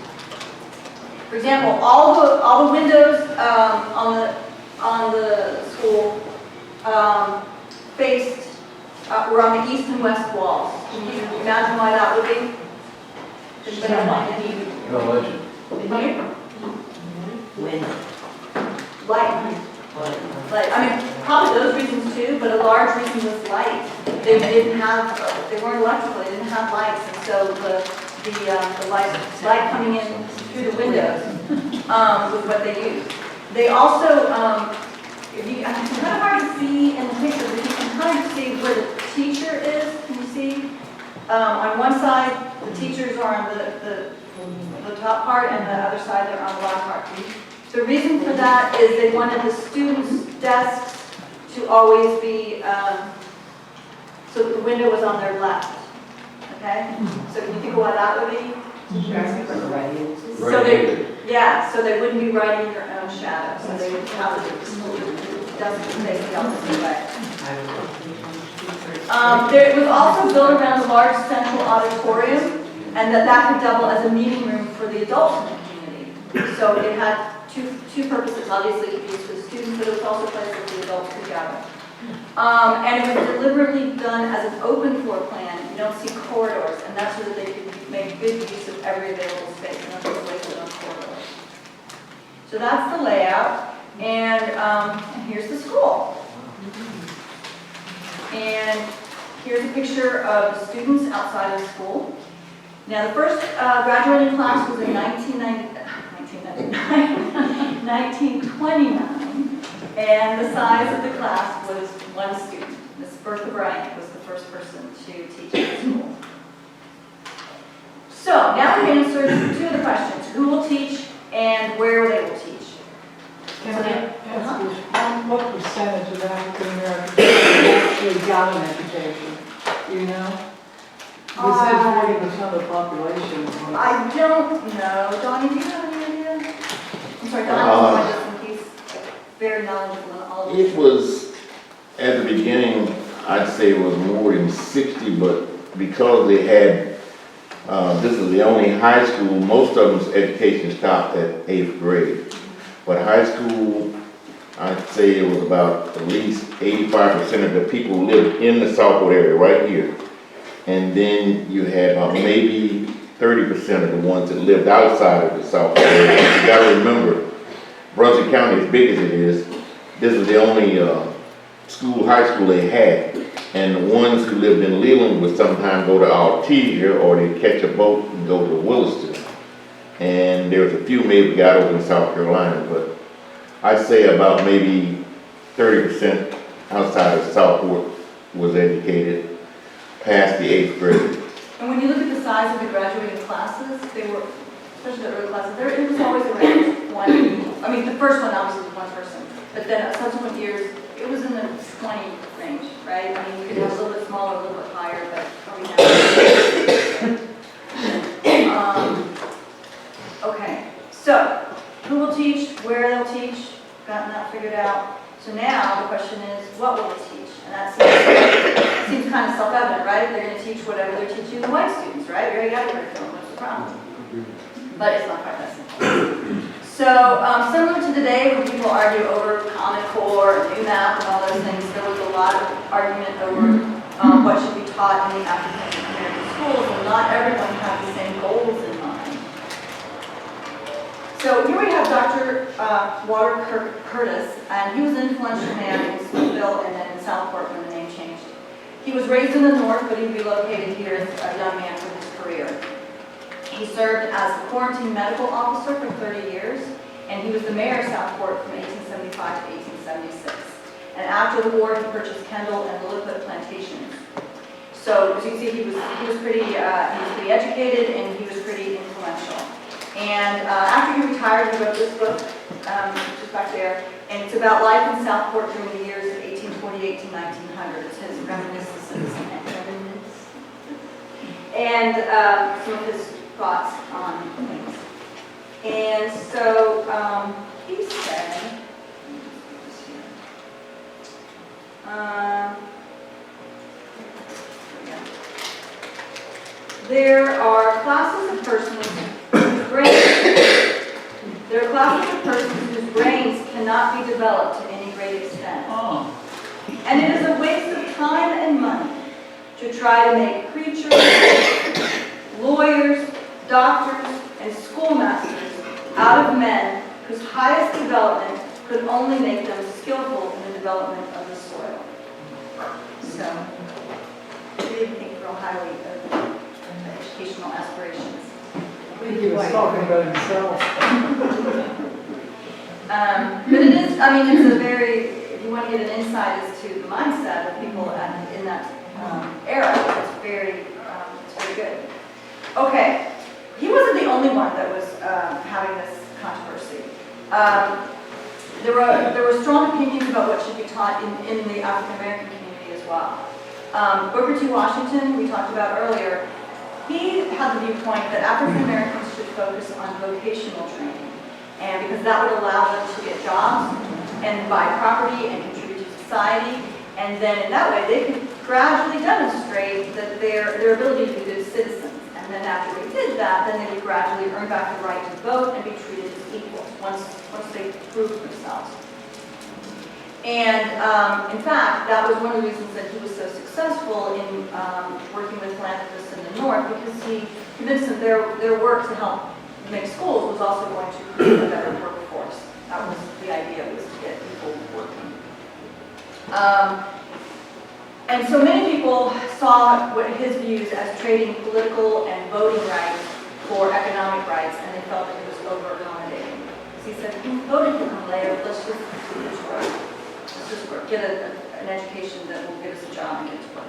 For example, all the windows on the school faced were on the east and west walls. Can you imagine why that would be? No legend. Wind. Light. Probably those reasons too, but a large reason was light. They weren't electrical, they didn't have lights, and so the light coming in through the windows was what they used. They also, it's kind of hard to see in the picture, but you can kind of see where the teacher is. Can you see? On one side, the teachers are on the top part, and the other side they're on the bottom part. The reason for that is they wanted the students' desks to always be, so that the window was on their left. Okay? So can you think of why that would be? So they wouldn't be writing in their own shadow. So they would have to doesn't face the opposite way. It was also built around a large central auditorium, and that could double as a meeting room for the adults in the community. So it had two purposes. Obviously, it could be used for the students, but it was also a place where the adults could gather. And it was deliberately done as an open floor plan. You don't see corridors, and that's so that they could make good use of every available space, and that's what's wasted on corridors. So that's the layout, and here's the school. And here's a picture of the students outside of the school. Now, the first graduating class was in 1929, and the size of the class was one student. Miss Bertha Bryant was the first person to teach at the school. So, now we answer two of the questions. Who will teach and where they will teach? Can I ask you, what percentage of African Americans actually got an education? You know? You said 40% of the population. I don't know. Donnie, do you have any idea? I'm sorry, Donnie, he's very knowledgeable in all of this. It was, at the beginning, I'd say it was more than 60, but because they had, this is the only high school, most of them's education stopped at 8th grade. But high school, I'd say it was about at least 85% of the people lived in the Southport area, right here. And then you had about maybe 30% of the ones that lived outside of the Southport area. You gotta remember, Brunswick County, as big as it is, this was the only high school they had. And the ones who lived in Leland would sometimes go to Artesia, or they'd catch a boat and go to Williston. And there was a few maybe got over in South Carolina, but I'd say about maybe 30% outside of Southport was educated past the 8th grade. And when you look at the size of the graduating classes, they were, especially the early classes, it was always around one. I mean, the first one obviously was one person, but then subsequent years, it was in the 20 range, right? I mean, you could have a little bit smaller, a little bit higher, but probably not. Okay, so who will teach, where they'll teach, gotten that figured out. So now the question is, what will they teach? And that seems kind of self-evident, right? They're going to teach whatever they're teaching the white students, right? We already got it, what's the problem? But it's not quite that simple. So similar to today, when people argue over Common Core and new math and all those things, there was a lot of argument over what should be taught in the African American schools, and not everyone had the same goals in mind. So here we have Dr. Walter Curtis, and he was an influential man in Smithville and then in Southport when the name changed. He was raised in the North, but he relocated here as a young man for his career. He served as the quarantine medical officer for 30 years, and he was the mayor of Southport from 1875 to 1876. And after the war, he purchased Kendall and Lilliput plantations. So as you can see, he was pretty educated, and he was pretty influential. And after he retired, he wrote this book, which is back there, and it's about life in Southport during the years of 1848 to 1900. It's his reminiscences and some of his thoughts on things. And so he said, there are classes of persons whose brains cannot be developed to any great extent. And it is a waste of time and money to try to make preachers, lawyers, doctors, and schoolmasters out of men whose highest development could only make them skillful in the development of the soil. So, what do you think real highly of educational aspirations? I think he was talking about himself. But it is, I mean, it's a very, if you want to get an insight as to the mindset of people in that era, it's very good. Okay, he wasn't the only one that was having this controversy. There were strong opinions about what should be taught in the African American community as well. Booker T. Washington, we talked about earlier, he had the viewpoint that African Americans should focus on vocational training, and because that would allow them to get jobs and buy property and contribute to society. And then in that way, they could gradually demonstrate that their ability to be good citizens. And then after they did that, then they would gradually earn back the right to vote and be treated as equals once they proved themselves. And in fact, that was one of the reasons that he was so successful in working with philanthropists in the North, because he convinced them their work to help make schools was also going to create a better workforce. That was the idea, was to get people working. And so many people saw what his views as trading political and voting rights for economic rights, and they felt that he was over-accommodating. So he said, voting can come later, let's just do this work. Let's just work, get an education that will give us a job and get to work.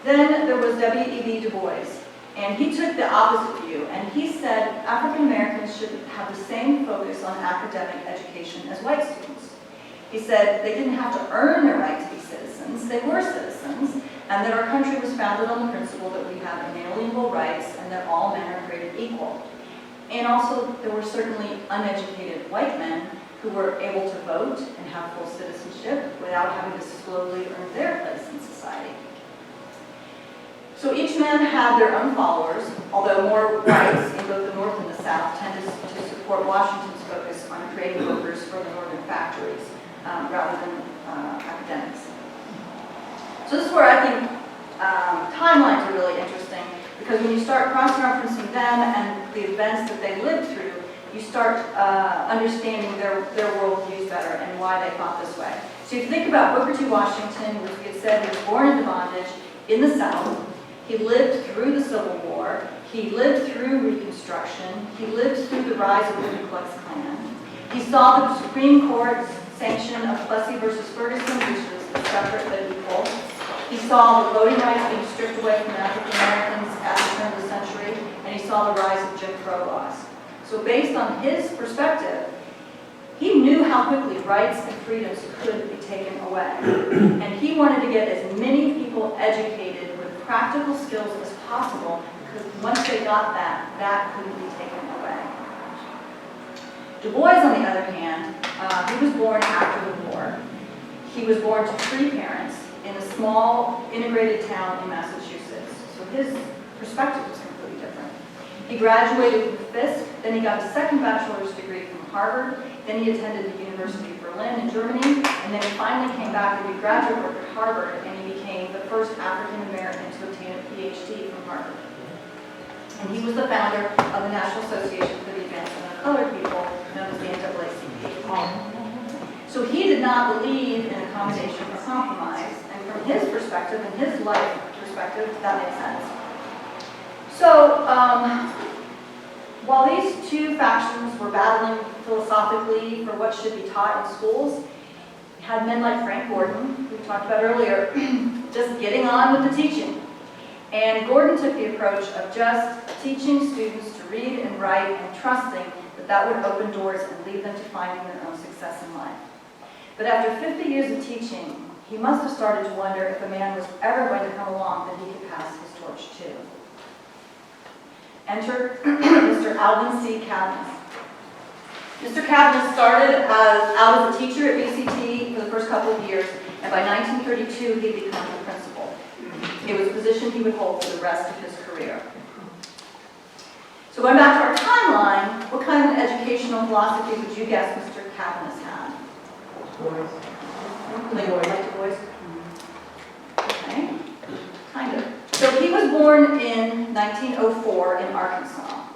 Then there was W.E.B. Du Bois, and he took the opposite view, and he said African Americans should have the same focus on academic education as white students. He said they didn't have to earn their right to be citizens, they were citizens, and that our country was founded on the principle that we have inalienable rights and that all men are created equal. And also, there were certainly uneducated white men who were able to vote and have full citizenship without having to slowly earn their place in society. So each man had their own followers, although more whites in both the North and the South tended to support Washington's focus on creating workers for the northern factories rather than academics. So this is where I think timelines are really interesting, because when you start cross-referencing them and the events that they lived through, you start understanding their worldviews better and why they thought this way. So if you think about Booker T. Washington, which we had said he was born into bondage in the South. He lived through the Civil War. He lived through Reconstruction. He lived through the rise of the Ku Klux Klan. He saw the Supreme Court's sanction of Plessy versus Ferguson, which was separate but equal. He saw the voting rights being stripped away from African Americans at the turn of the century, and he saw the rise of Jim Crow laws. So based on his perspective, he knew how quickly rights and freedoms could be taken away. And he wanted to get as many people educated with practical skills as possible, because once they got that, that couldn't be taken away. Du Bois, on the other hand, he was born after the war. He was born to free parents in a small integrated town in Massachusetts. So his perspective was completely different. He graduated from Fisk, then he got a second bachelor's degree from Harvard, then he attended the University of Berlin in Germany, and then he finally came back and did graduate work at Harvard, and he became the first African American to obtain a PhD from Harvard. And he was the founder of the National Association for the Advancement of Colored People, known as the NAACP. So he did not believe in accommodation or compromise, and from his perspective, and his life perspective, that makes sense. So, while these two factions were battling philosophically for what should be taught in schools, you had men like Frank Gordon, who we talked about earlier, just getting on with the teaching. And Gordon took the approach of just teaching students to read and write and trusting that that would open doors and lead them to finding their own success in life. But after 50 years of teaching, he must have started to wonder if a man was ever going to come along that he could pass his torch to. Enter Mr. Alvin C. Cadmus. Mr. Cadmus started out as a teacher at BCT for the first couple of years, and by 1932 he became the principal. It was a position he would hold for the rest of his career. So going back to our timeline, what kind of educational philosophy would you guess Mr. Cadmus had? Like Du Bois? Okay, kind of. So he was born in 1904 in Arkansas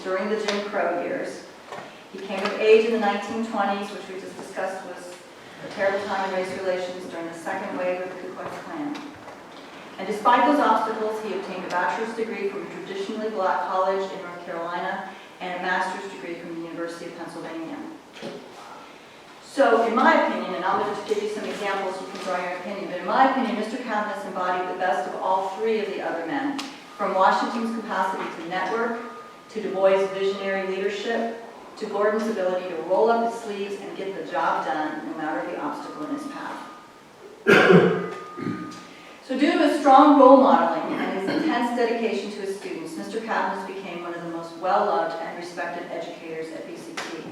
during the Jim Crow years. He came of age in the 1920s, which we just discussed was a terrible time in race relations during the second wave of the Ku Klux Klan. And despite those obstacles, he obtained a bachelor's degree from a traditionally black college in North Carolina and a master's degree from the University of Pennsylvania. So in my opinion, and I'm going to give you some examples, you can draw your opinion, but in my opinion, Mr. Cadmus embodied the best of all three of the other men, from Washington's capacity to network, to Du Bois' visionary leadership, to Gordon's ability to roll up his sleeves and get the job done, no matter the obstacle in his path. So due to his strong role modeling and his intense dedication to his students, Mr. Cadmus became one of the most well-loved and respected educators at BCT.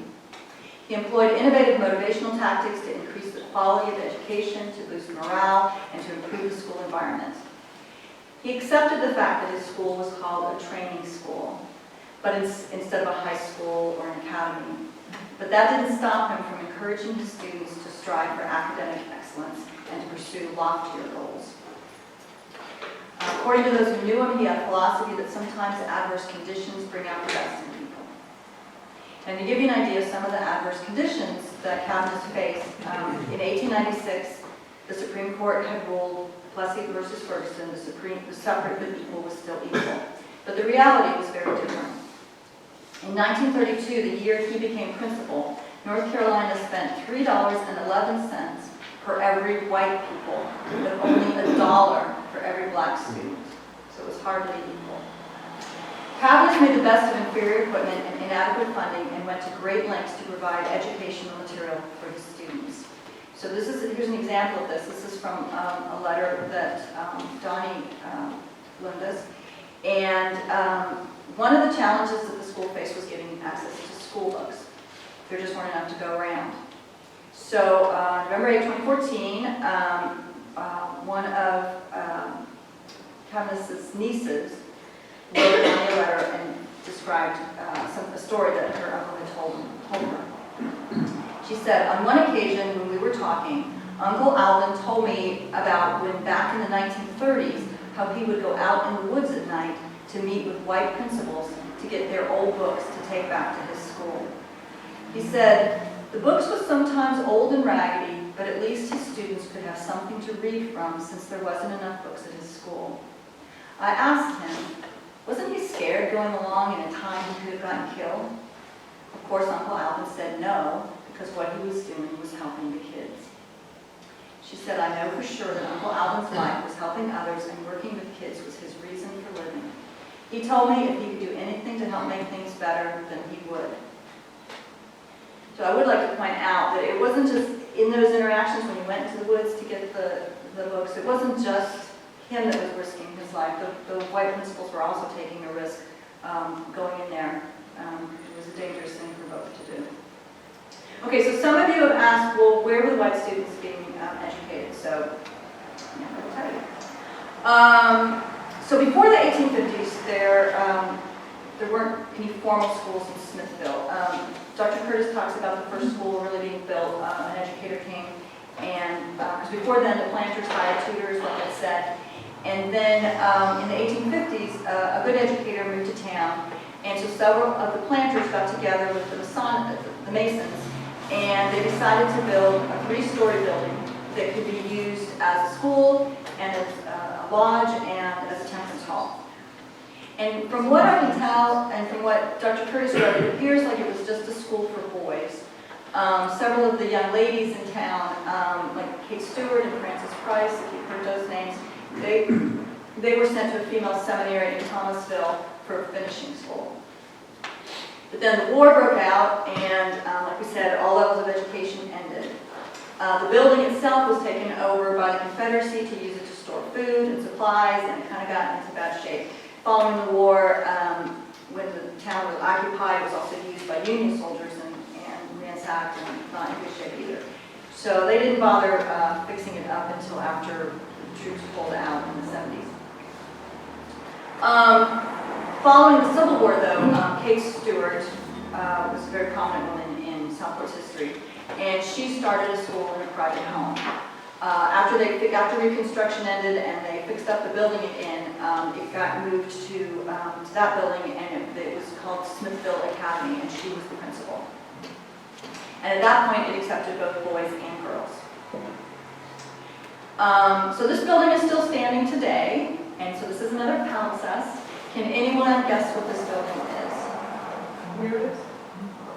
He employed innovative motivational tactics to increase the quality of education, to boost morale, and to improve the school environment. He accepted the fact that his school was called a training school, but instead of a high school or an academy. But that didn't stop him from encouraging his students to strive for academic excellence and to pursue loftier goals. According to those who knew him, he had a philosophy that sometimes adverse conditions bring out the best in people. And to give you an idea of some of the adverse conditions that cabinets faced, in 1896, the Supreme Court had ruled Plessy versus Ferguson, the separate but equal was still equal. But the reality was very different. In 1932, the year he became principal, North Carolina spent $3.11 per every white pupil, but only $1 for every black student. So it was hardly equal. Cabinets made the best of inferior equipment and inadequate funding and went to great lengths to provide educational material for his students. So here's an example of this. This is from a letter that Donnie loaned us. And one of the challenges that the school faced was getting access to school books. There just weren't enough to go around. So November 8, 2014, one of Cabinet's nieces wrote Donnie a letter and described a story that her uncle had told her. She said, on one occasion when we were talking, Uncle Alvin told me about when back in the 1930s, how he would go out in the woods at night to meet with white principals to get their old books to take back to his school. He said, the books were sometimes old and raggedy, but at least his students could have something to read from since there wasn't enough books at his school. I asked him, wasn't he scared going along in a time he could have gotten killed? Of course, Uncle Alvin said no, because what he was doing was helping the kids. She said, I know for sure that Uncle Alvin's life was helping others and working with kids was his reason for living. He told me if he could do anything to help make things better, then he would. So I would like to point out that it wasn't just in those interactions when he went into the woods to get the books, it wasn't just him that was risking his life. The white principals were also taking a risk going in there. It was a dangerous thing for both to do. Okay, so some of you have asked, well, where were the white students being educated? So, yeah, I'll tell you. So before the 1850s, there weren't any formal schools in Smithville. Dr. Curtis talks about the first school really being built. An educator came, and because before then the planters hired tutors, like I said. And then in the 1850s, a good educator moved to town, and so several of the planters got together with the Masons, and they decided to build a 3-story building that could be used as a school and as a lodge and as a temperance hall. And from what I can tell, and from what Dr. Curtis wrote, it appears like it was just a school for boys. Several of the young ladies in town, like Kate Stewart and Frances Price, if you've heard those names, they were sent to a female seminary in Thomasville for finishing school. But then the war broke out, and like we said, all levels of education ended. The building itself was taken over by the Confederacy to use it to store food and supplies, and it kind of got into bad shape. Following the war, when the town was occupied, it was also used by Union soldiers and ransacked and not in good shape either. So they didn't bother fixing it up until after the troops pulled out in the 70s. Following the Civil War, though, Kate Stewart was a very prominent woman in Southport's history, and she started a school in a private home. After Reconstruction ended and they fixed up the building again, it got moved to that building, and it was called Smithville Academy, and she was the principal. And at that point, it accepted both boys and girls. So this building is still standing today, and so this is another palimpsest. Can anyone guess what this building is? Where it is?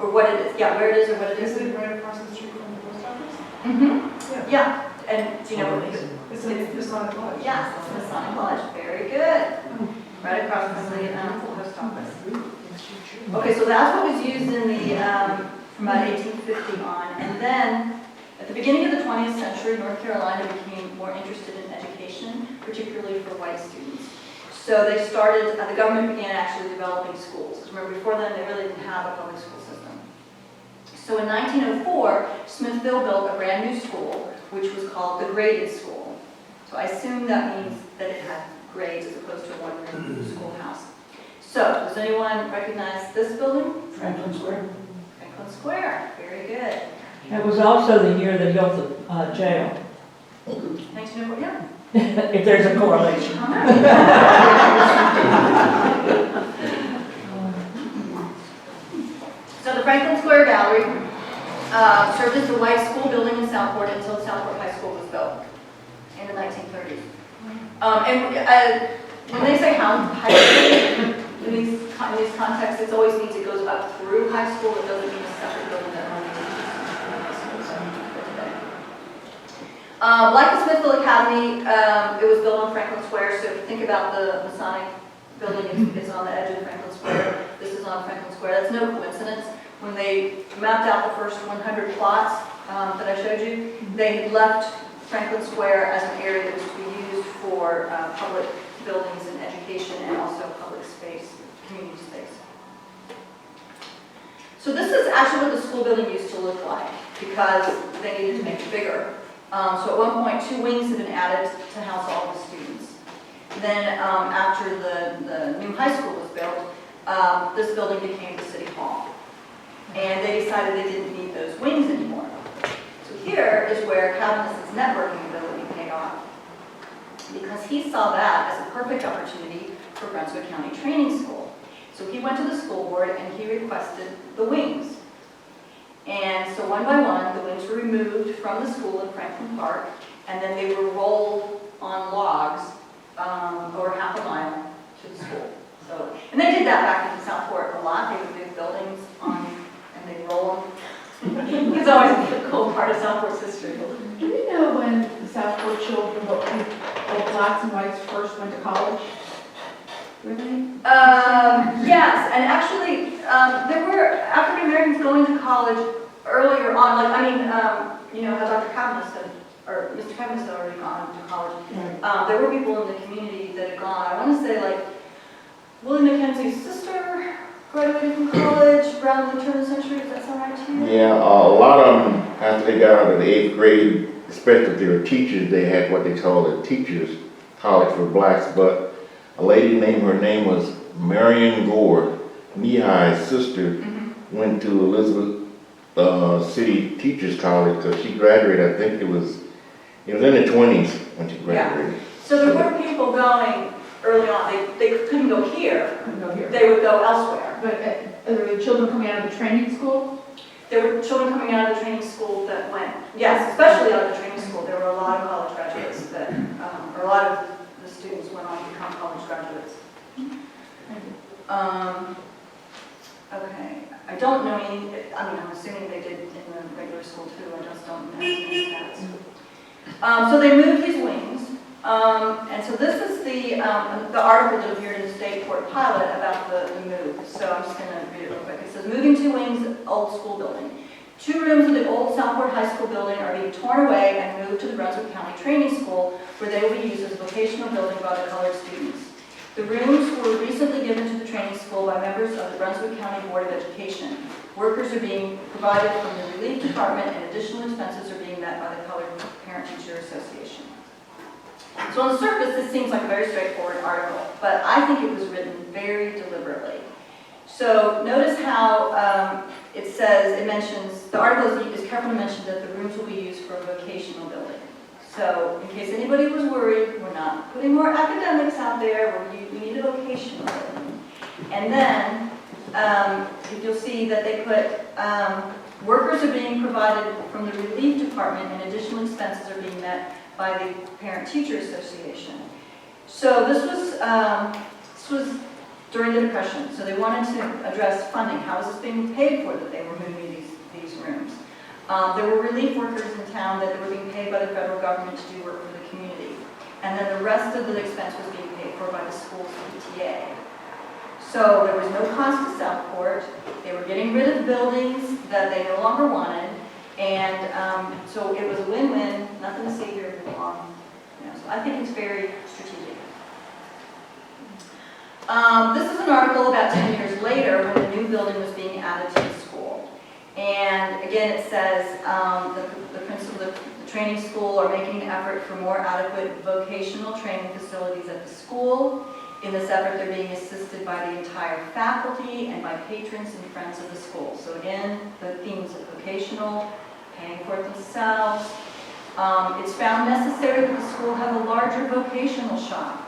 Or what it is? Yeah, where it is or what it is? Is it right across the street from the post office? Mm-hmm. Yeah. And do you know what it is? It's in Masonic Lodge. Yes, it's Masonic Lodge. Very good. Right across from the post office. Okay, so that's what was used in the from about 1850 on, and then at the beginning of the 20th century, North Carolina became more interested in education, particularly for white students. So they started. The government began actually developing schools. Because remember, before then, they really didn't have a public school system. So in 1904, Smithville built a brand new school, which was called the graded school. So I assume that means that it had grades as opposed to a one-room schoolhouse. So, does anyone recognize this building? Franklin Square. Franklin Square, very good. It was also the year they built the jail, 1904, yeah. if there's a correlation. So the Franklin Square Gallery served as the white school building in Southport until Southport High School was built in the 1930s. When they say high school, in these contexts, it always means it goes up through high school. It doesn't mean a separate building that only teaches high school. Like the Smithville Academy, it was built on Franklin Square. So if you think about the Masonic building, it's on the edge of Franklin Square. This is on Franklin Square. That's no coincidence. When they mapped out the first 100 plots that I showed you, they had left Franklin Square as an area that was to be used for public buildings and education and also public space, community space. So this is actually what the school building used to look like because they needed to make it bigger. So at one point, 2 wings had been added to house all the students. Then after the new high school was built, this building became the city hall. And they decided they didn't need those wings anymore. So here is where Calvinus' networking ability paid off, because he saw that as a perfect opportunity for Brunswick County Training School. So he went to the school board and he requested the wings. And so one by one, the wings were removed from the school in Franklin Park, and then they were rolled on logs over half a mile to the school. So, and they did that back in Southport a lot. They would move buildings on, and they'd roll them. It's always a cool part of Southport's history. Do we know when the Southport children, both blacks and whites, first went to college? Really? Yes, and actually, there were African Americans going to college earlier on. Like, I mean, you know, how Dr. Calvinus had, or Mr. Calvinus had already gone to college. There were people in the community that had gone. I want to say, like, Willie Mackenzie's sister graduated from college around the turn of the century. Does that sound right to you? Yeah, a lot of them, after they got out of the 8th grade, especially if they were teachers, they had what they called a teachers' college for blacks. But a lady her name was Marion Gore, Nehi's sister, went to Elizabeth City Teachers College because she graduated, I think it was in the 20s when she graduated. Yeah. So there were people going early on. They couldn't go here. Couldn't go here. They would go elsewhere. But there were children coming out of the training school? There were children coming out of the training school that went, yes, especially out of the training school. There were a lot of college graduates that, or a lot of the students went on to become college graduates. Okay, I don't know any, I mean, I'm assuming they did in the regular school too. I just don't know any stats. So they moved these wings. And so this is the article that appeared in the State Court Pilot about the move. So I'm just going to read it real quick. It says, moving 2 wings, old school building. 2 rooms of the old Southport High School building are being torn away and moved to the Brunswick County Training School, where they will be used as a vocational building by the colored students. The rooms were recently given to the training school by members of the Brunswick County Board of Education. Workers are being provided from the relief department, and additional expenses are being met by the Colored Parent-Teacher Association. So on the surface, this seems like a very straightforward article, but I think it was written very deliberately. So notice how it says, it mentions, the article is careful to mention that the rooms will be used for a vocational building. So in case anybody was worried, we're not putting more academics out there, we need a vocational building. And then you'll see that they put, workers are being provided from the relief department and additional expenses are being met by the Parent-Teacher Association. So this was during the Depression, so they wanted to address funding. How is this being paid for that they were moving these rooms? There were relief workers in town that were being paid by the federal government to do work for the community. And then the rest of the expense was being paid for by the school's PTA. So there was no cost to Southport. They were getting rid of buildings that they no longer wanted. And so it was a win-win, nothing to see here for long. You know, so I think it's very strategic. This is an article about 10 years later when the new building was being added to the school. And again, it says, the principal of the training school are making an effort for more adequate vocational training facilities at the school. In this effort, they're being assisted by the entire faculty and by patrons and friends of the school. So again, the themes of vocational, paying for it themselves. It's found necessary that the school have a larger vocational shop,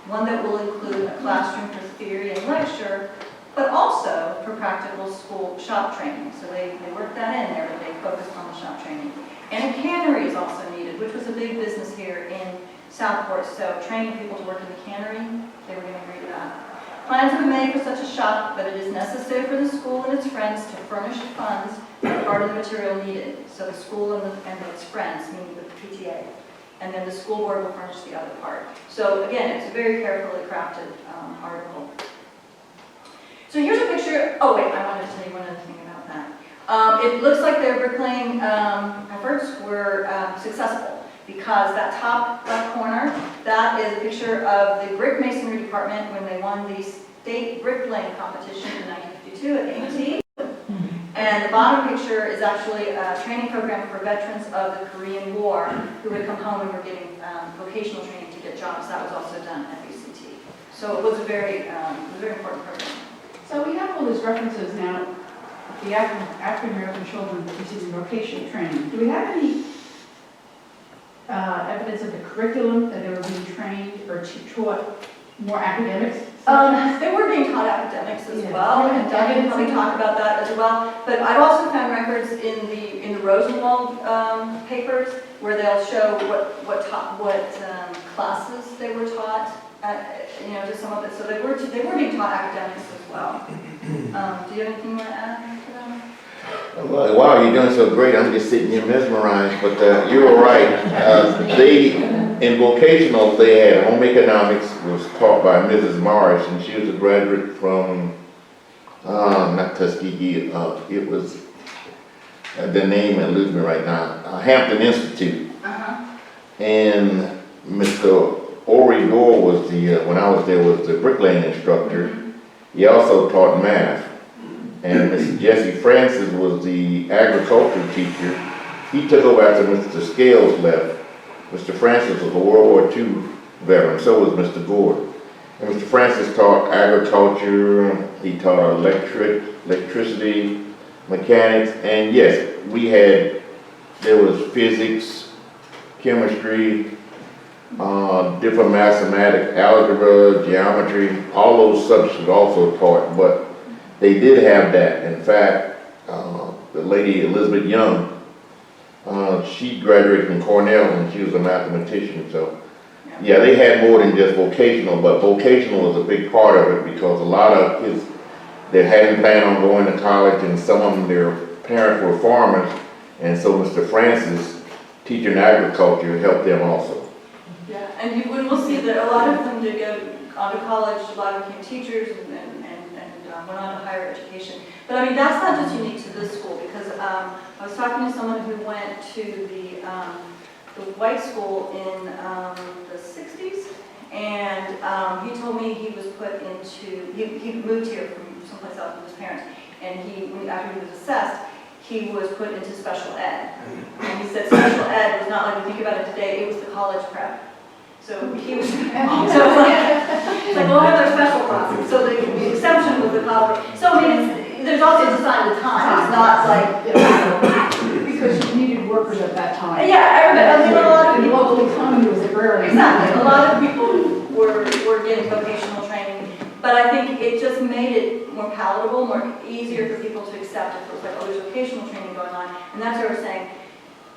one that will include a classroom for theory and lecture, but also for practical school shop training. So they worked that in there, but they focused on the shop training. And a cannery is also needed, which was a big business here in Southport. So training people to work in the cannery, they were going to agree to that. Plans have been made for such a shop, but it is necessary for the school and its friends to furnish the funds for part of the material needed. So the school and its friends, meaning the PTA, and then the school board will furnish the other part. So again, it's a very carefully crafted article. So here's a picture. Oh wait, I wanted to tell you one other thing about that. It looks like their bricklaying efforts were successful, because that top left corner, that is a picture of the brick masonry department when they won the state bricklaying competition in 1952 at A&T. And the bottom picture is actually a training program for veterans of the Korean War who had come home and were getting vocational training to get jobs. That was also done at UCT. So it was a very important program. So we have all these references now, the African American children receiving vocational training. Do we have any evidence of the curriculum that they were being trained or taught more academics? They were being taught academics as well, and Doug can probably talk about that as well. But I've also found records in the Rosenwald papers where they'll show what classes they were taught. To some of it. So they were being taught academics as well. Do you have anything you want to add to that? Well, wow, you're doing so great. I'm just sitting here mesmerized. But you were right. In vocational, they had home economics, was taught by Mrs. Morris, and she was a graduate from, not Tuskegee, it was, the name eludes me right now, Hampton Institute. And Mr. Ori Gore was when I was there, was the bricklaying instructor. He also taught math. And Mr. Jesse Francis was the agriculture teacher. He took over after Mr. Scales left. Mr. Francis was a World War II veteran, so was Mr. Gore. And Mr. Francis taught agriculture, he taught electricity, mechanics, and yes, there was physics, chemistry, different mathematics, algebra, geometry, all those subjects were also taught, but they did have that. In fact, the lady Elizabeth Young, she graduated from Cornell and she was a mathematician, so yeah, they had more than just vocational, but vocational was a big part of it because a lot of kids, they hadn't planned on going to college, and some of them, their parents were farmers, and so Mr. Francis, teaching agriculture, helped them also. Yeah, and we'll see that a lot of them did go on to college, a lot became teachers and went on to higher education. But I mean, that's not just unique to this school, because I was talking to someone who went to the white school in the 60s, and he told me he was put into, he moved here from someplace else with his parents, and after he was assessed, he was put into special ed. And he said special ed was not like we think about it today, it was the college prep. So he was, it's like, well, there are special classes. So the exception was the college. So I mean, there's also a sign of the time. It's not like, because you needed workers at that time. yeah, everybody, I mean, a lot of And the people. local economy was agrarian. Exactly, a lot of people were getting vocational training, but I think it just made it more palatable, more easier for people to accept if it was like, oh, there's vocational training going on. And that's what we're saying.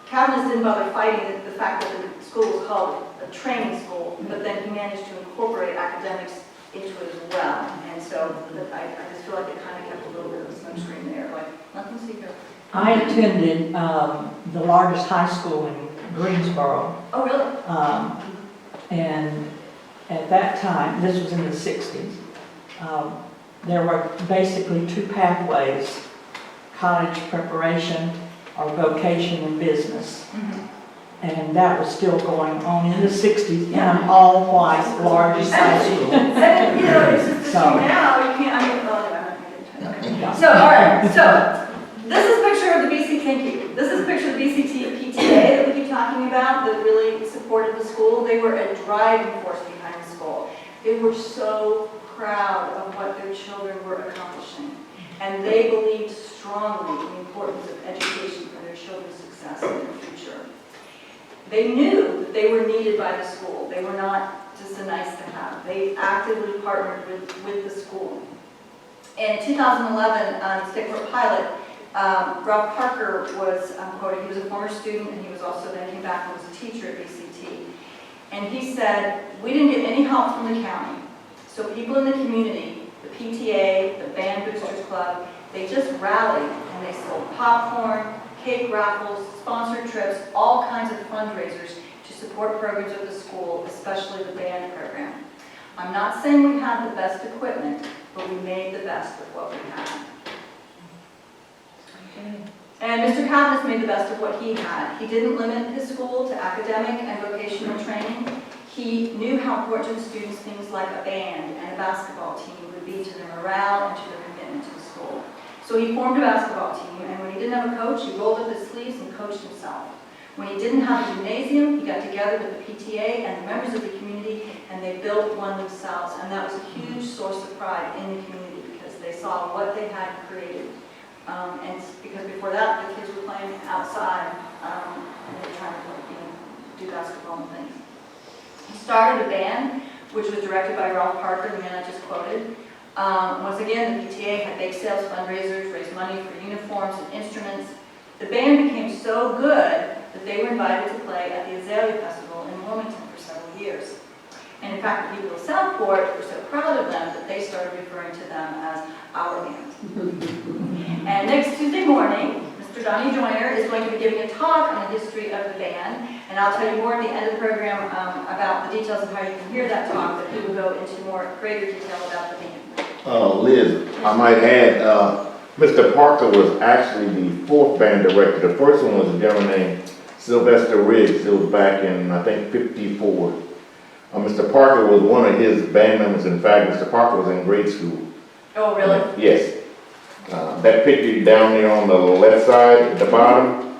Cabinet didn't bother fighting the fact that the school was called a training school, but then he managed to incorporate academics into it as well. And so I just feel like it kind of kept a little bit of a smokescreen there, like, nothing secret. I attended the largest high school in Greensboro. Oh, really? And at that time, this was in the 60s, there were basically two pathways, college preparation or vocation and business. And that was still going on in the 60s in an all-white largest high school. And, you know, it's just now, you can't, I mean, well, I'm not going to get into it. So, all right, so this is a picture thank you. This is a picture of the BCT PTA that we keep talking about that really supported the school. They were a driving force behind the school. They were so proud of what their children were accomplishing. And they believed strongly in the importance of education for their children's success in their future. They knew that they were needed by the school. They were not just a nice to have. They actively partnered with the school. In 2011, on Southport pilot, Ralph Parker was quoted. He was a former student, and he was also then came back and was a teacher at BCT. And he said, "We didn't get any help from the county. So people in the community, the PTA, the Band Boosters Club, they just rallied and they sold popcorn, cake raffles, sponsored trips, all kinds of fundraisers to support programs at the school, especially the band program. I'm not saying we had the best equipment, but we made the best of what we had." And Mr. Cavness made the best of what he had. He didn't limit his school to academic and vocational training. He knew how important to students things like a band and a basketball team would be to their morale and to their commitment to the school. So he formed a basketball team, and when he didn't have a coach, he rolled up his sleeves and coached himself. When he didn't have a gymnasium, he got together with the PTA and the members of the community, and they built one themselves. And that was a huge source of pride in the community because they saw what they had created. And because before that, the kids were playing outside, and they were trying to do basketball and things. He started a band, which was directed by Ralph Parker, the man I just quoted. Once again, the PTA had bake sales, fundraisers, raised money for uniforms and instruments. The band became so good that they were invited to play at the Azalea Festival in Wilmington for several years. And in fact, the people of Southport were so proud of them that they started referring to them as our band. And next Tuesday morning, Mr. Donnie Joyner is going to be giving a talk on the history of the band, and I'll tell you more at the end of the program about the details of how you can hear that talk, but he will go into greater detail about the band. Liz, I might add, Mr. Parker was actually the fourth band director. The first one was a gentleman named Sylvester Riggs. It was back in, I think, '54. Mr. Parker was one of his band members. In fact, Mr. Parker was in grade school. Oh, really? Yes. That picture down there on the left side at the bottom,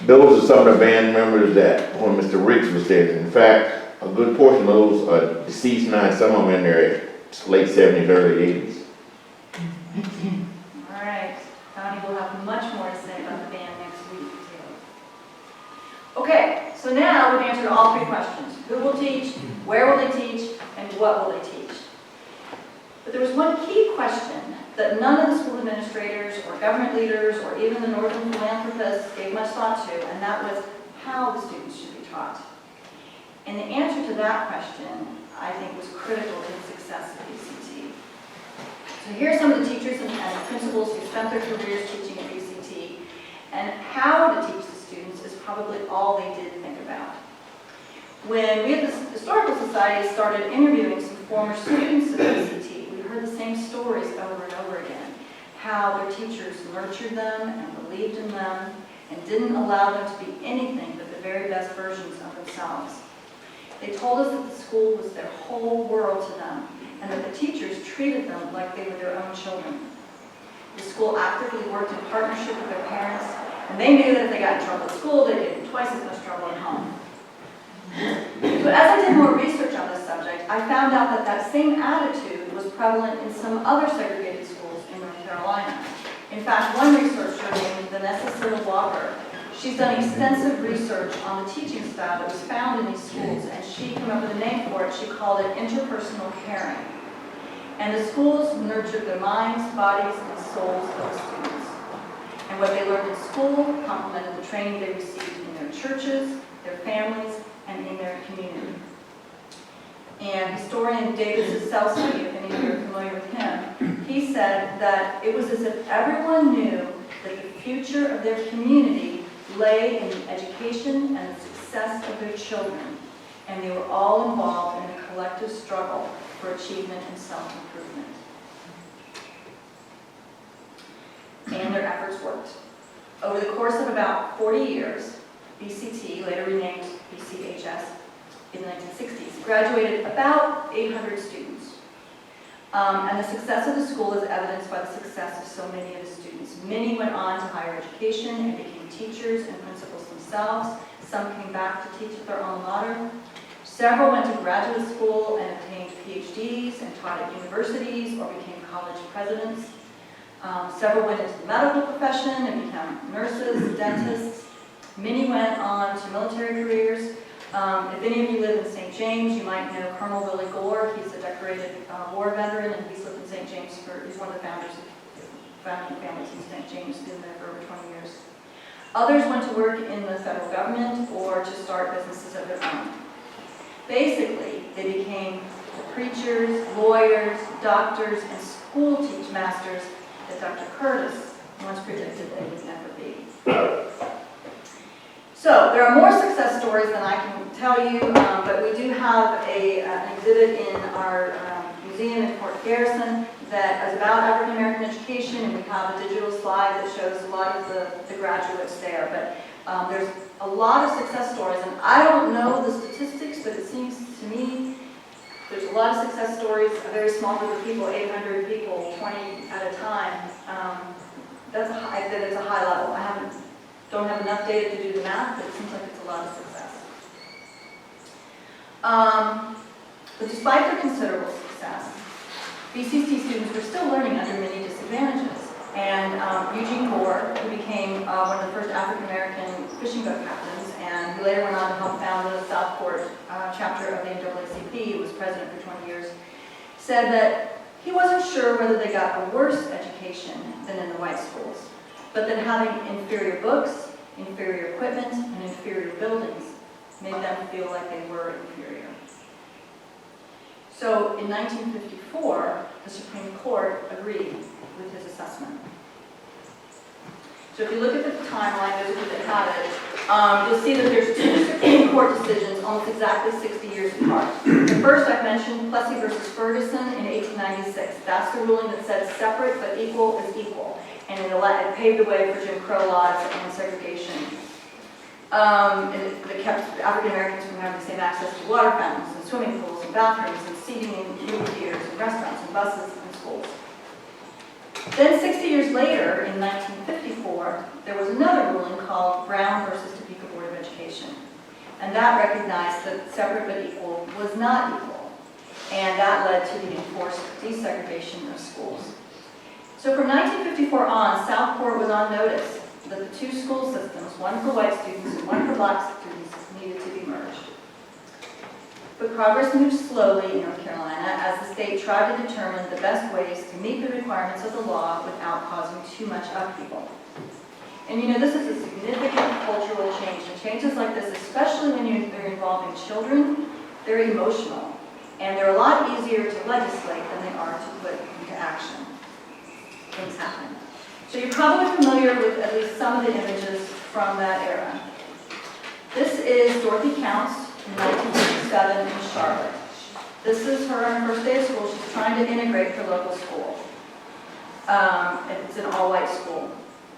those are some of the band members that when Mr. Riggs was there. In fact, a good portion of those are deceased now, some of them in their late 70s, early 80s. All right. Donnie will have much more to say about the band next week, too. Okay, so now we've answered all three questions. Who will teach, where will they teach, and what will they teach? But there was one key question that none of the school administrators or government leaders or even the northern philanthropists gave much thought to, and that was how the students should be taught. And the answer to that question, I think, was critical to the success of BCT. So here are some of the teachers and principals who spent their careers teaching at BCT, and how to teach the students is probably all they did think about. When we at the Historical Society started interviewing some former students at BCT, we heard the same stories over and over again. How their teachers nurtured them and believed in them and didn't allow them to be anything but the very best versions of themselves. They told us that the school was their whole world to them and that the teachers treated them like they were their own children. The school actively worked in partnership with their parents, and they knew that if they got in trouble at school, they'd get in twice as much trouble at home. So as I did more research on this subject, I found out that that same attitude was prevalent in some other segregated schools in North Carolina. In fact, one researcher named Vanessa Siddle Walker, she's done extensive research on the teaching style that was found in these schools, and she came up with a name for it. She called it interpersonal caring. And the schools nurtured the minds, bodies, and souls of the students. And what they learned in school complemented the training they received in their churches, their families, and in their community. And historian David Zaselski, if any of you are familiar with him, he said that it was as if everyone knew that the future of their community lay in the education and the success of their children, and they were all involved in a collective struggle for achievement and self-improvement. And their efforts worked. Over the course of about 40 years, BCT, later renamed BCHS in the 1960s, graduated about 800 students. And the success of the school is evidenced by the success of so many of the students. Many went on to higher education and became teachers and principals themselves. Some came back to teach at their alma mater. Several went to graduate school and obtained PhDs and taught at universities or became college presidents. Several went into the medical profession and became nurses, dentists. Many went on to military careers. If any of you live in St. James, you might know Colonel Willie Gore. He's a decorated war veteran, and he's lived in St. James he's one of the founders of founding families in St. James, been there for over 20 years. Others went to work in the federal government or to start businesses of their own. Basically, they became the preachers, lawyers, doctors, and school teach masters that Dr. Curtis once predicted they would never be. So there are more success stories than I can tell you, but we do have an exhibit in our museum in Fort Garrison that is about African American education, and we have a digital slide that shows a lot of the graduates there. But there's a lot of success stories, and I don't know the statistics, but it seems to me there's a lot of success stories, a very small group of people, 800 people, 20 at a time. That is a high level. Don't have enough data to do the math, but it seems like it's a lot of success. But despite their considerable success, BCC students were still learning under many disadvantages. And Eugene Moore, who became one of the first African-American fishing boat captains, and who later went on to help found the Southport chapter of the NAACP, was president for 20 years, said that he wasn't sure whether they got a worse education than in the white schools, but that having inferior books, inferior equipment, and inferior buildings made them feel like they were inferior. So in 1954, the Supreme Court agreed with his assessment. So if you look at the timeline, those of you that have it, you'll see that there's two Supreme Court decisions almost exactly 60 years apart. The first I've mentioned, Plessy versus Ferguson in 1896. That's the ruling that said separate but equal is equal. And it paved the way for Jim Crow laws and segregation. It kept African Americans from having the same access to water fountains and swimming pools and bathrooms and seating in movie theaters and restaurants and buses and schools. Then 60 years later, in 1954, there was another ruling called Brown versus Topeka Board of Education. And that recognized that separate but equal was not equal. And that led to the enforced desegregation of schools. So from 1954 on, Southport was on notice that the two school systems, one for white students and one for black students, needed to be merged. But progress moved slowly in North Carolina as the state tried to determine the best ways to meet the requirements of the law without causing too much upheaval. And you know, this is a significant cultural change. And changes like this, especially when they're involving children, they're emotional. And they're a lot easier to legislate than they are to put into action. Things happen. So you're probably familiar with at least some of the images from that era. This is Dorothy Counts in 1957 in Charlotte. This is her on her first day of school. She's trying to integrate her local school. It's an all-white school.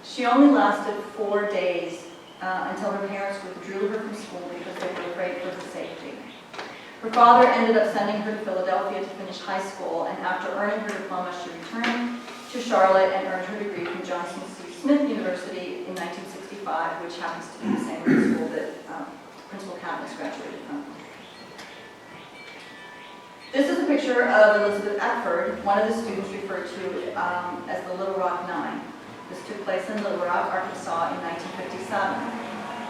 She only lasted 4 days until her parents withdrew her from school because they were afraid for her safety. Her father ended up sending her to Philadelphia to finish high school, and after earning her diploma, she returned to Charlotte and earned her degree from Johnson C. Smith University in 1965, which happens to be the same school that Principal Cadmus graduated from. This is a picture of Elizabeth Eckford, one of the students referred to as the Little Rock Nine. This took place in Little Rock, Arkansas in 1957.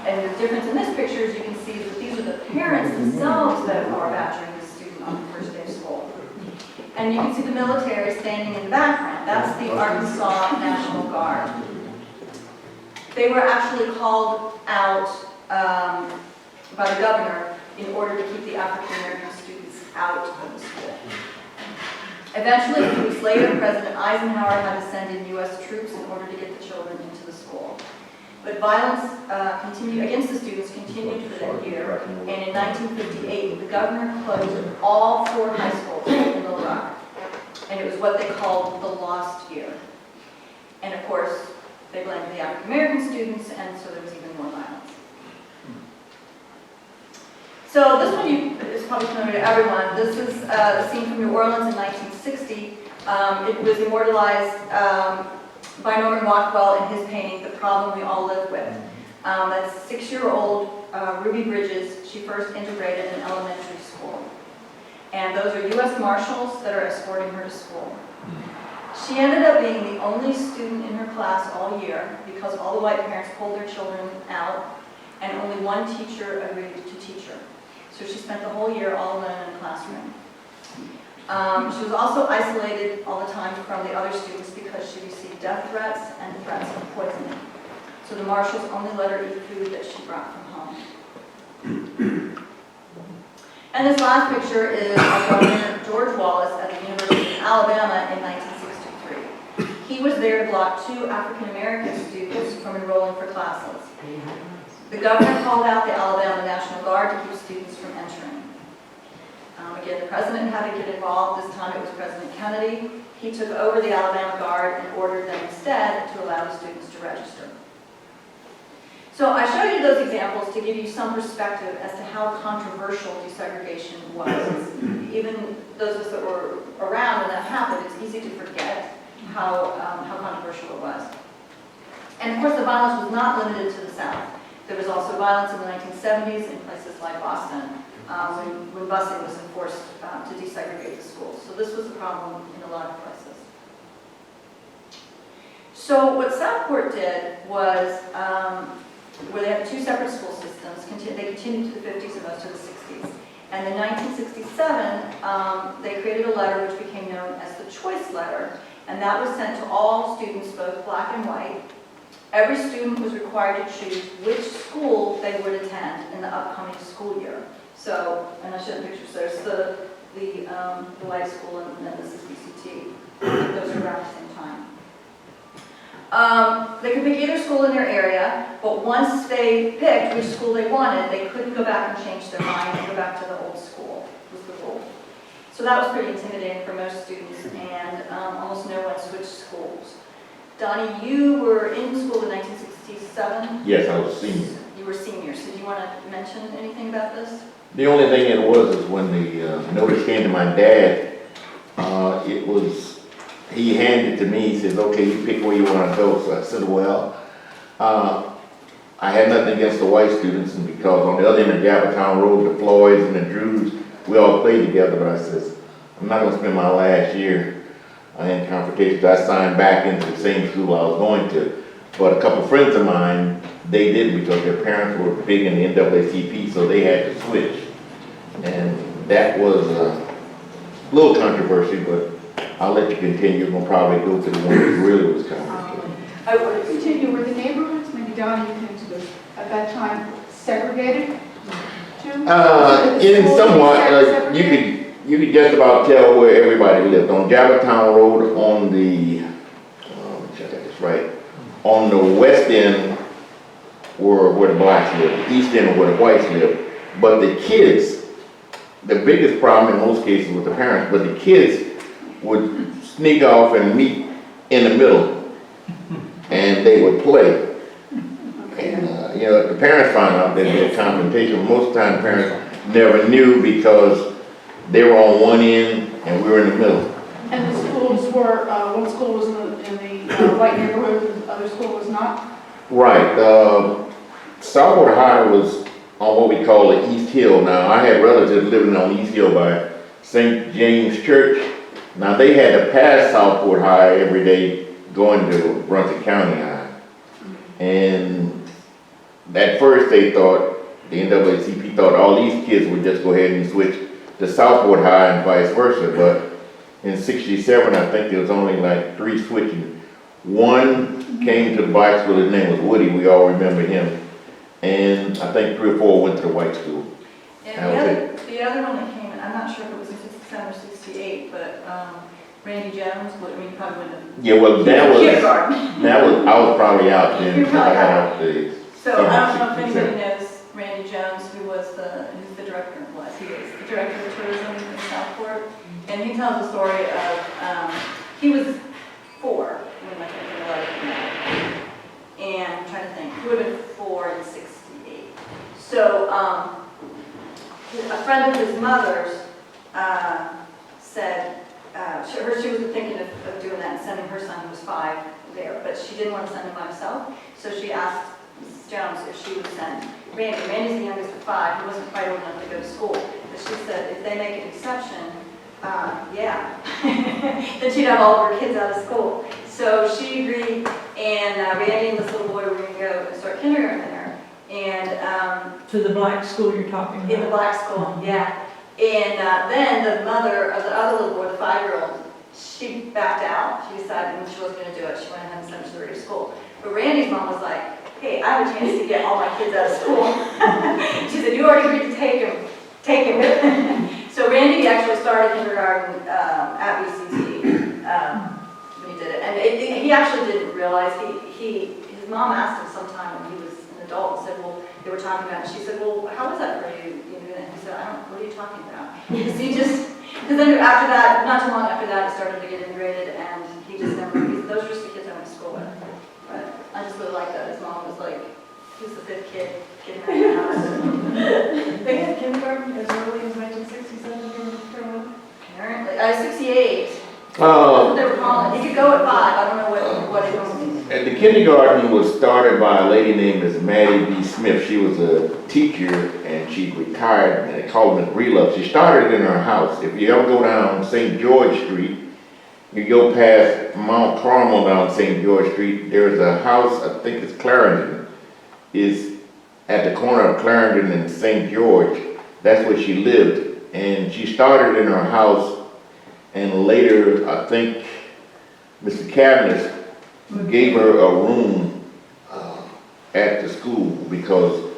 And the difference in this picture is you can see that these are the parents themselves that are badgering the student on the first day of school. And you can see the military standing in the background. That's the Arkansas National Guard. They were actually called out by the governor in order to keep the African American students out of the school. Eventually, a few weeks later, President Eisenhower had to send in U.S. troops in order to get the children into the school. But violence against the students continued for that year, and in 1958, the governor closed all 4 high schools in Little Rock, and it was what they called the lost year. And of course, they blamed the African American students, and so there was even more violence. So this one is probably familiar to everyone. This is a scene from New Orleans in 1960. It was immortalized by Norman Rockwell in his painting, The Problem We All Live With. That's 6-year-old Ruby Bridges. She first integrated in elementary school. And those are U.S. Marshals that are escorting her to school. She ended up being the only student in her class all year because all the white parents pulled their children out and only one teacher agreed to teach her. So she spent the whole year all alone in the classroom. She was also isolated all the time from the other students because she received death threats and threats of poisoning. So the marshals only let her eat food that she brought from home. And this last picture is of Governor George Wallace at the University of Alabama in 1963. He was there to block 2 African American students from enrolling for classes. The governor called out the Alabama National Guard to keep students from entering. Again, the president had to get involved. This time it was President Kennedy. He took over the Alabama Guard and ordered them instead to allow the students to register. So I showed you those examples to give you some perspective as to how controversial desegregation was. Even those of us that were around when that happened, it's easy to forget how controversial it was. And of course, the violence was not limited to the South. There was also violence in the 1970s in places like Boston, when busing was enforced to desegregate the schools. So this was a problem in a lot of places. So what Southport did was, where they had 2 separate school systems, they continued to the 50s and most of the 60s. And in 1967, they created a letter which became known as the Choice Letter, and that was sent to all students, both black and white. Every student was required to choose which school they would attend in the upcoming school year. So, and I showed pictures. There's the white school, and then this is BCT. Those are around the same time. They could pick either school in their area, but once they picked which school they wanted, they couldn't go back and change their mind and go back to the old school, was the rule. So that was pretty intimidating for most students, and almost no one switched schools. Donnie, you were in school in 1967? Yes, I was a senior. You were senior, so do you want to mention anything about this? The only thing it was is when the notice came to my dad, he handed it to me. He says, okay, you pick where you want to go. So I said, well, I had nothing against the white students, and because on the other end of Jabbertown Road, the Floyds and the Drews, we all played together, but I says, I'm not going to spend my last year in confrontation. I signed back into the same school I was going to. But a couple of friends of mine, they didn't because their parents were big in the NAACP, so they had to switch. And that was a little controversy, but I'll let you continue. We'll probably go to the one that really was controversial. I want to continue. Were the neighborhoods, maybe Donnie, you came to this, at that time segregated too? In somewhat, you could just about tell where everybody lived. On Jabbertown Road, on the, check this right, on the west end were where the blacks lived, east end where the whites lived. But the kids, the biggest problem in most cases was the parents, but the kids would sneak off and meet in the middle, and they would play. And if the parents found out, there'd be a confrontation. Most of the time, parents never knew because they were on one end and we were in the middle. And the schools were, one school was in the white neighborhood, and the other school was not? Right. Southport High was on what we call the East Hill. Now, I had relatives living on East Hill by St. James Church. Now, they had to pass Southport High every day going to Brunswick County High. And at first they thought, the NAACP thought all these kids would just go ahead and switch to Southport High and vice versa. But in '67, I think there was only like 3 switching. One came to the black school, his name was Woody, we all remember him. And I think 3 or 4 went to the white school. And the other one that came in, I'm not sure if it was in 67 or 68, but Randy Jones, you probably wouldn't have. Yeah, well, Kindergarten. I was probably out then. You're probably out. The So I don't know if anybody knows Randy Jones, who's the director, he was the director of tourism in Southport. And he tells a story of, he was 4 when my letter came out. And I'm trying to think, he would have been 4 in 68. So a friend of his mother's said, she was thinking of doing that and sending her son, who was 5, there, but she didn't want to send him by himself, so she asked Mrs. Jones if she would send Randy. Randy's the youngest of 5, he wasn't quite old enough to go to school, but she said if they make an exception, yeah, then she'd have all of her kids out of school. So she agreed, and Randy and this little boy were going to go and start kindergarten there, and To the black school you're talking about? in the black school, yeah. And then the mother of the other little boy, the 5-year-old, she backed out. She decided when she wasn't going to do it, she went ahead and sent him to the regular school. But Randy's mom was like, hey, I have a chance to get all my kids out of school. She said, you already agreed to take him. Take him. So Randy actually started kindergarten at BCT when he did it. And he actually didn't realize, his mom asked him sometime when he was an adult and said, well, they were talking about it. She said, well, how was that for you? And he said, what are you talking about? Because then after that, not too long after that, it started to get integrated, and he just never, those were just the kids I went to school with. But I just really like that. His mom was like, he was the 5th kid getting out of the house. They had kindergarten as early as 1967 here in Carolina. Apparently, 68. That's what they were calling it. He could go at 5. I don't know what it was. And the kindergarten was started by a lady named Miss Maddie B. Smith. She was a teacher and she retired, and they called Miss Relove. She started in her house. If you ever go down St. George Street, you go past Mount Carmel down St. George Street, there's a house, I think it's Clarendon, is at the corner of Clarendon and St. George. That's where she lived. And she started in her house, and later, I think Mr. Cabinet gave her a room at the school, because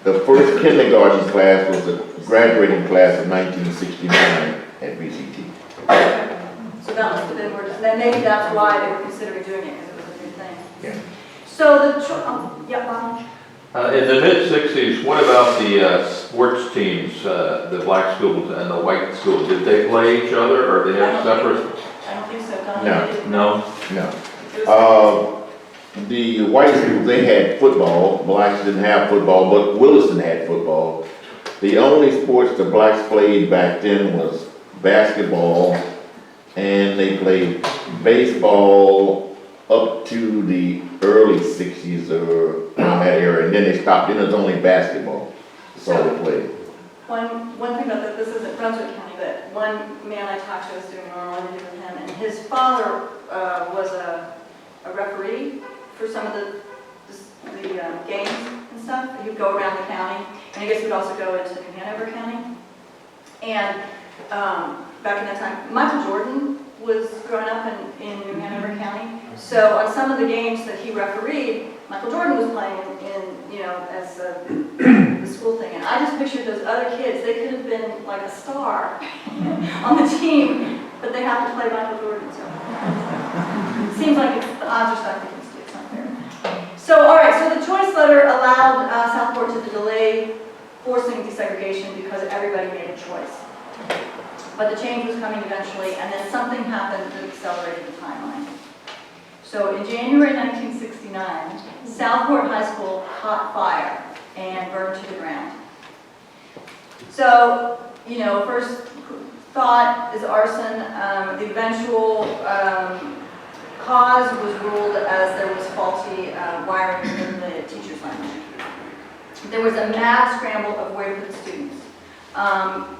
the first kindergarten class was a graduating class of 1969 at BCT. So that must have been where, then maybe that's why they were considering doing it, because it was a new thing. Yeah. So yeah, Mom? In the mid-60s, what about the sports teams, the black schools and the white schools? Did they play each other, or they have separate? I don't think so, Don. No. They didn't. No? No. The white schools, they had football. Blacks didn't have football, but Williston had football. The only sports the blacks played back then was basketball, and they played baseball up to the early 60s or around that era, and then they stopped. Then it was only basketball. That's all they played. One thing about that, this isn't Brunswick County, but one man I talked to was doing an oral interview with him, and his father was a referee for some of the games and stuff. He would go around the county, and I guess he would also go into New Hanover County. And back in that time, Michael Jordan was growing up in New Hanover County. So on some of the games that he refereed, Michael Jordan was playing as the school thing. And I just pictured those other kids. They could have been like a star on the team, but they have to play Michael Jordan. So it seems like the odds are starting against you. It's not fair. So, all right. So the choice letter allowed Southport to delay forcing desegregation because everybody made a choice. But the change was coming eventually, and then something happened that accelerated the timeline. So in January 1969, Southport High School caught fire and burned to the ground. So, first thought is arson. The eventual cause was ruled as there was faulty wiring in the teacher's lounge. There was a mad scramble of where to put students.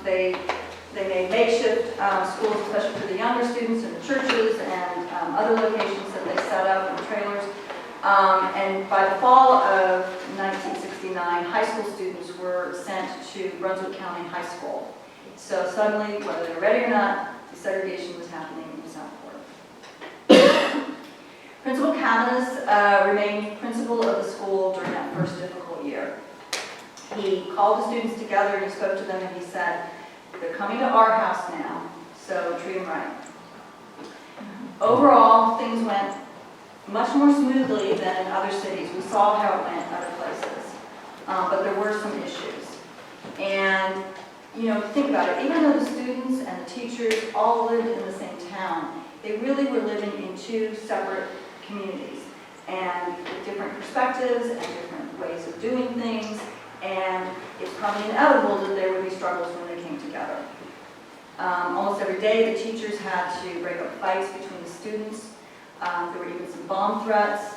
They made makeshift schools, especially for the younger students, in the churches and other locations that they set up in trailers. And by the fall of 1969, high school students were sent to Brunswick County High School. So suddenly, whether they're ready or not, desegregation was happening in Southport. Principal Cavanis remained principal of the school during that first difficult year. He called the students together and he spoke to them and he said, they're coming to our house now, so treat them right. Overall, things went much more smoothly than in other cities. We saw how it went in other places, but there were some issues. And, think about it, even though the students and the teachers all lived in the same town, they really were living in two separate communities, and with different perspectives and different ways of doing things. and it's probably inevitable that there would be struggles when they came together. Almost every day, the teachers had to break up fights between the students. There were even some bomb threats.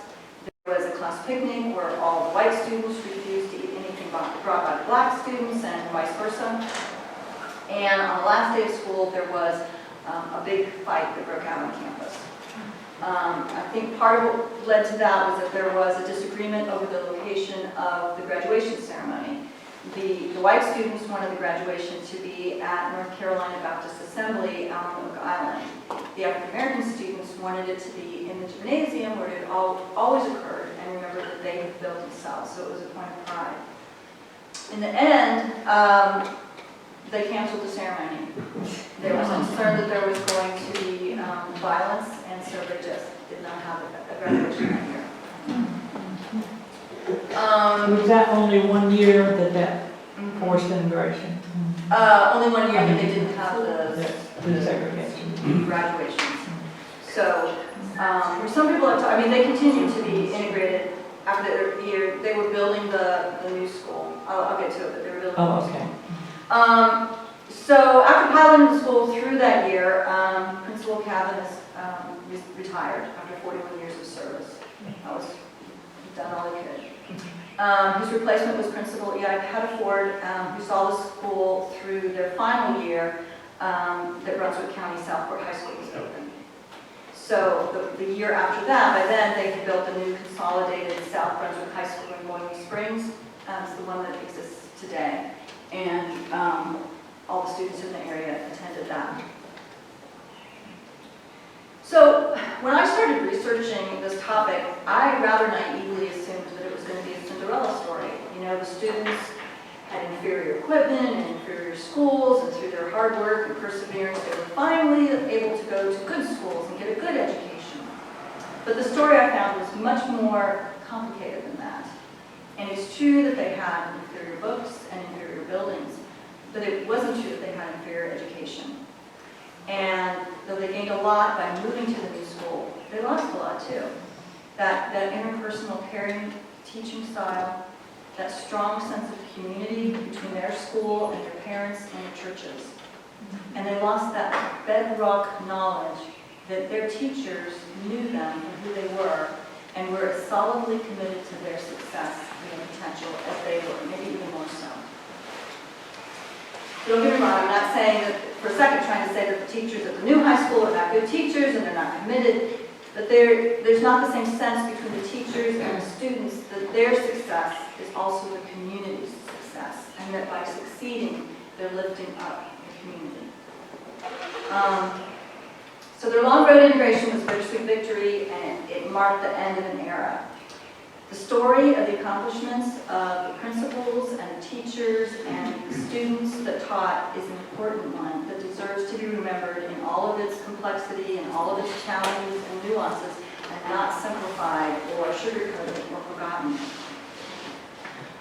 There was a class picnic where all the white students refused to eat anything brought by the black students and vice versa. And on the last day of school, there was a big fight that broke out on campus. I think part of what led to that was that there was a disagreement over the location of the graduation ceremony. The white students wanted the graduation to be at North Carolina Baptist Assembly out on Oak Island. The African American students wanted it to be in the gymnasium where it had always occurred, and remember that they had built themselves, so it was a point of pride. In the end, they canceled the ceremony. They were concerned that there was going to be violence, and so they just did not have a graduation that year. Was that only 1 year that forced integration? Only 1 year that they didn't have The segregation. graduations. So, for some people, they continued to be integrated after their year. They were building the new school. I'll get to it, but they were building the new Oh, school. okay. So after piloting the school through that year, Principal Cavan retired after 41 years of service. That was done all he could. His replacement was Principal E.I. Pettiford, who saw the school through their final year that Brunswick County Southport High School was open. So the year after that, by then, they had built a new consolidated South Brunswick High School in Boiling Springs. It's the one that exists today. And all the students in the area attended that. So when I started researching this topic, I rather naively assumed that it was going to be a Cinderella story. You know, the students had inferior equipment and inferior schools, and through their hard work and perseverance, they were finally able to go to good schools and get a good education. But the story I found was much more complicated than that. And it's true that they had inferior books and inferior buildings, but it wasn't true that they had inferior education. And though they gained a lot by moving to the new school, they lost a lot too. That interpersonal caring teaching style, that strong sense of community between their school and their parents and their churches. And they lost that bedrock knowledge that their teachers knew them for who they were and were as solidly committed to their success and potential as they were, maybe even more so. Don't get me wrong, I'm not saying that, for a second, trying to say that the teachers at the new high school are not good teachers and they're not committed, but there's not the same sense between the teachers and the students that their success is also the community's success, and that by succeeding, they're lifting up the community. So their long road integration was bittersweet victory, and it marked the end of an era. The story of the accomplishments of the principals and the teachers and the students that taught is an important one that deserves to be remembered in all of its complexity and all of its challenges and nuances, and not simplified or sugarcoated or forgotten.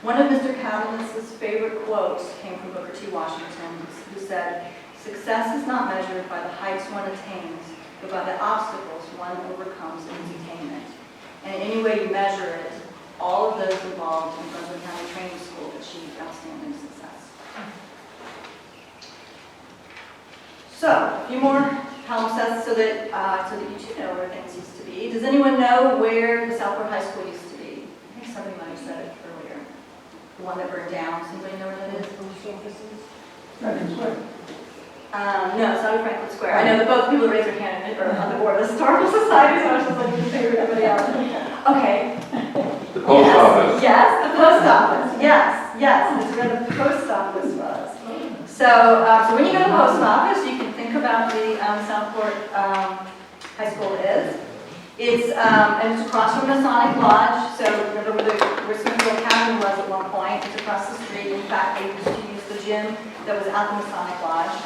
One of Mr. Cavan's favorite quotes came from Booker T. Washington, who said, "Success is not measured by the heights one attains, but by the obstacles one overcomes in its attainment." And any way you measure it, all of those involved in Brunswick County Training School achieved outstanding success. So, a few more palimpsests so that you too know where things used to be. Does anyone know where the Southport High School used to be? I think somebody might have said it earlier. The one that burned down. Does anybody know where that is? Franklin Square. No, it's not at Franklin Square. I know that both people that raised their hand are on the board of the Historical Society, so I was just looking to figure everybody out. Okay. The post office. Yes, the post office. Yes, it's where the post office was. So when you go to the post office, you can think about the Southport High School is. It's across from Masonic Lodge. So remember where Smithville Academy was at one point. It's across the street. In fact, they used to use the gym that was at the Masonic Lodge.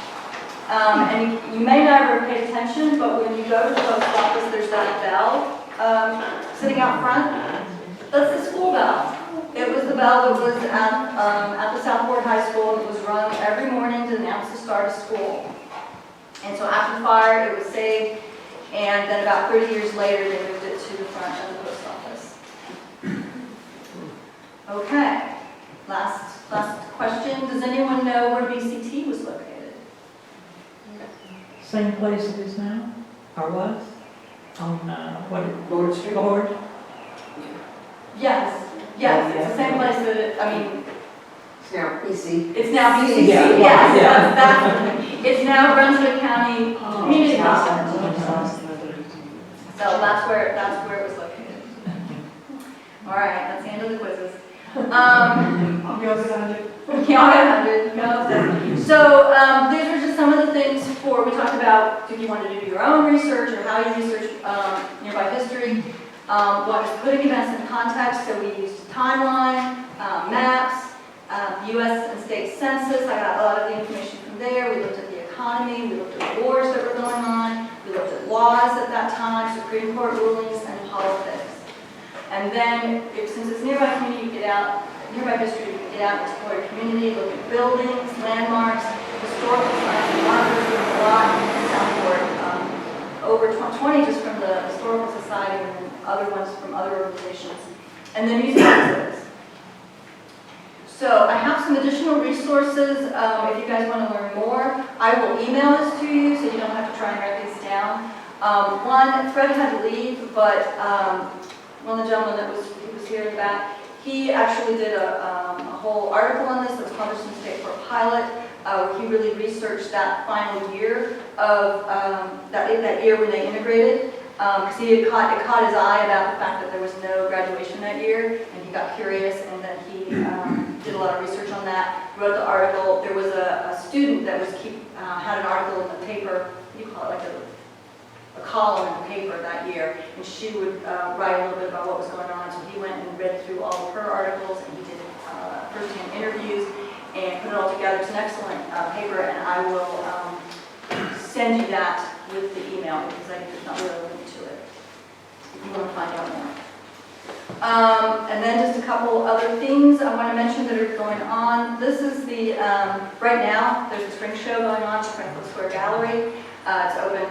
And you may never have paid attention, but when you go to the post office, there's that bell sitting out front. That's the school bell. It was the bell that was at the Southport High School. It was rung every morning to announce the start of school. And so after the fire, it was saved, and then about 30 years later, they moved it to the front of the post office. Okay, last Last question, does anyone know where BCT was located? Same place it is now, or was? On, what, Lord Street? Lord? Yes, it's the same place that, It's now PC. it's now BCC, Yeah, yes, yeah. that's, it's now Brunswick County Community College. So that's where it was located. All right, that's the end of the quizzes. I'll be over it. You all got 100, no. So these are just some of the things we talked about if you wanted to do your own research or how you research nearby history. One is putting events in context, so we used timeline, maps, U.S. and state census. I got a lot of the information from there. We looked at the economy, we looked at wars that were going on, we looked at laws at that time, Supreme Court rulings, and politics. And then, since it's nearby community, you get out, nearby history, you can get out and explore your community, look at buildings, landmarks, historical sites, and markers, there's a lot in Southport. Over 20 just from the Historical Society and then other ones from other organizations. And then museum exhibits. So I have some additional resources. If you guys want to learn more, I will email this to you so you don't have to try and write these down. One, Fred had to leave, but one of the gentlemen that was here in the back, he actually did a whole article on this that was published in the State for a pilot. He really researched that final year of that year when they integrated, because it caught his eye about the fact that there was no graduation that year, and he got curious, and then he did a lot of research on that. Wrote the article. There was a student that had an article in the paper. What do you call it? Like a column in the paper that year, and she would write a little bit about what was going on. So he went and read through all of her articles, and he did first-hand interviews and put it all together. It's an excellent paper, and I will send you that with the email because there's not really a link to it if you want to find out more. And then just a couple other things I want to mention that are going on. This is the, right now, there's a spring show going on at Franklin Square Gallery. It's open,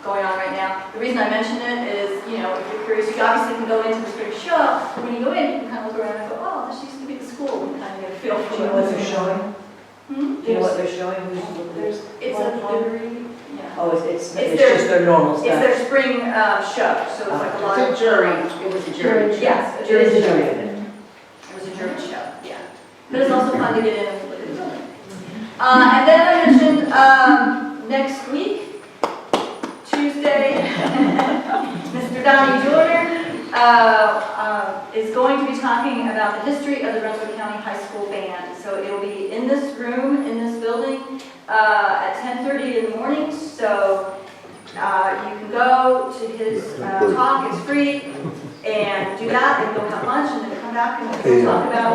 going on right now. The reason I mention it is, if you're curious, you obviously can go into the spring show, but when you go in, you can kind of look around and go, oh, this used to be the school, and kind of get a feel for Do you know what they're showing? Hmm? Do you know what they're showing? Who's It's a very, yeah. Oh, it's It's just their normal It's stuff. their spring show, so it's like a lot of. It's a jury. It was a jury. Yes, it Jury's is a a jury. jury. It was a jury show, yeah. But it's also fun to get in and look at the building. And then I mentioned next week, Tuesday, Mr. Donnie Joyner is going to be talking about the history of the Brunswick County High School Band. So it'll be in this room, in this building, at 10:30 in the morning. So you can go to his talk, it's free, and do that, and go have lunch, and then come back and we'll talk about,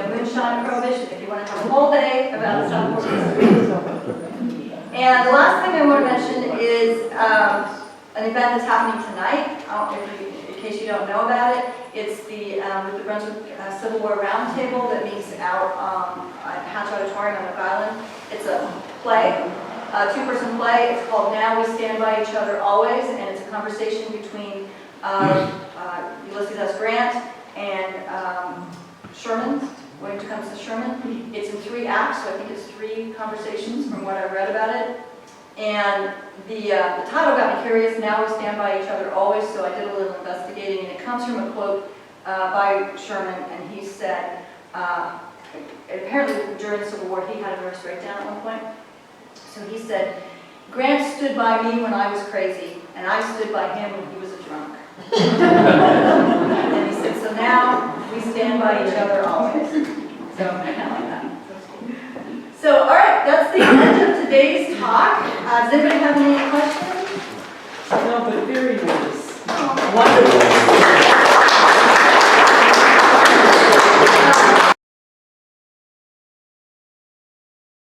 moonshine and prohibition, if you want to have a whole day about Southport history. And the last thing I want to mention is an event that's happening tonight. In case you don't know about it, it's the with the Brunswick Civil War Roundtable that meets out at Hatch Auditorium on Oak Island. It's a play, a two-person play. It's called Now We Stand By Each Other Always, and it's a conversation between Ulysses S. Grant and Sherman, William Tecumseh Sherman. It's in 3 acts, so I think it's 3 conversations from what I read about it. And the title got me curious, Now We Stand By Each Other Always, so I did a little investigating, and it comes from a quote by Sherman, and he said, apparently during the Civil War he had a nervous breakdown at one point, so he said, Grant stood by me when I was crazy, and I stood by him when he was a drunk. And he said, so now we stand by each other always. So I kind of like that. So, all right, that's the end of today's talk. Does anybody have any questions? No, but very nice. Oh. Wonderful.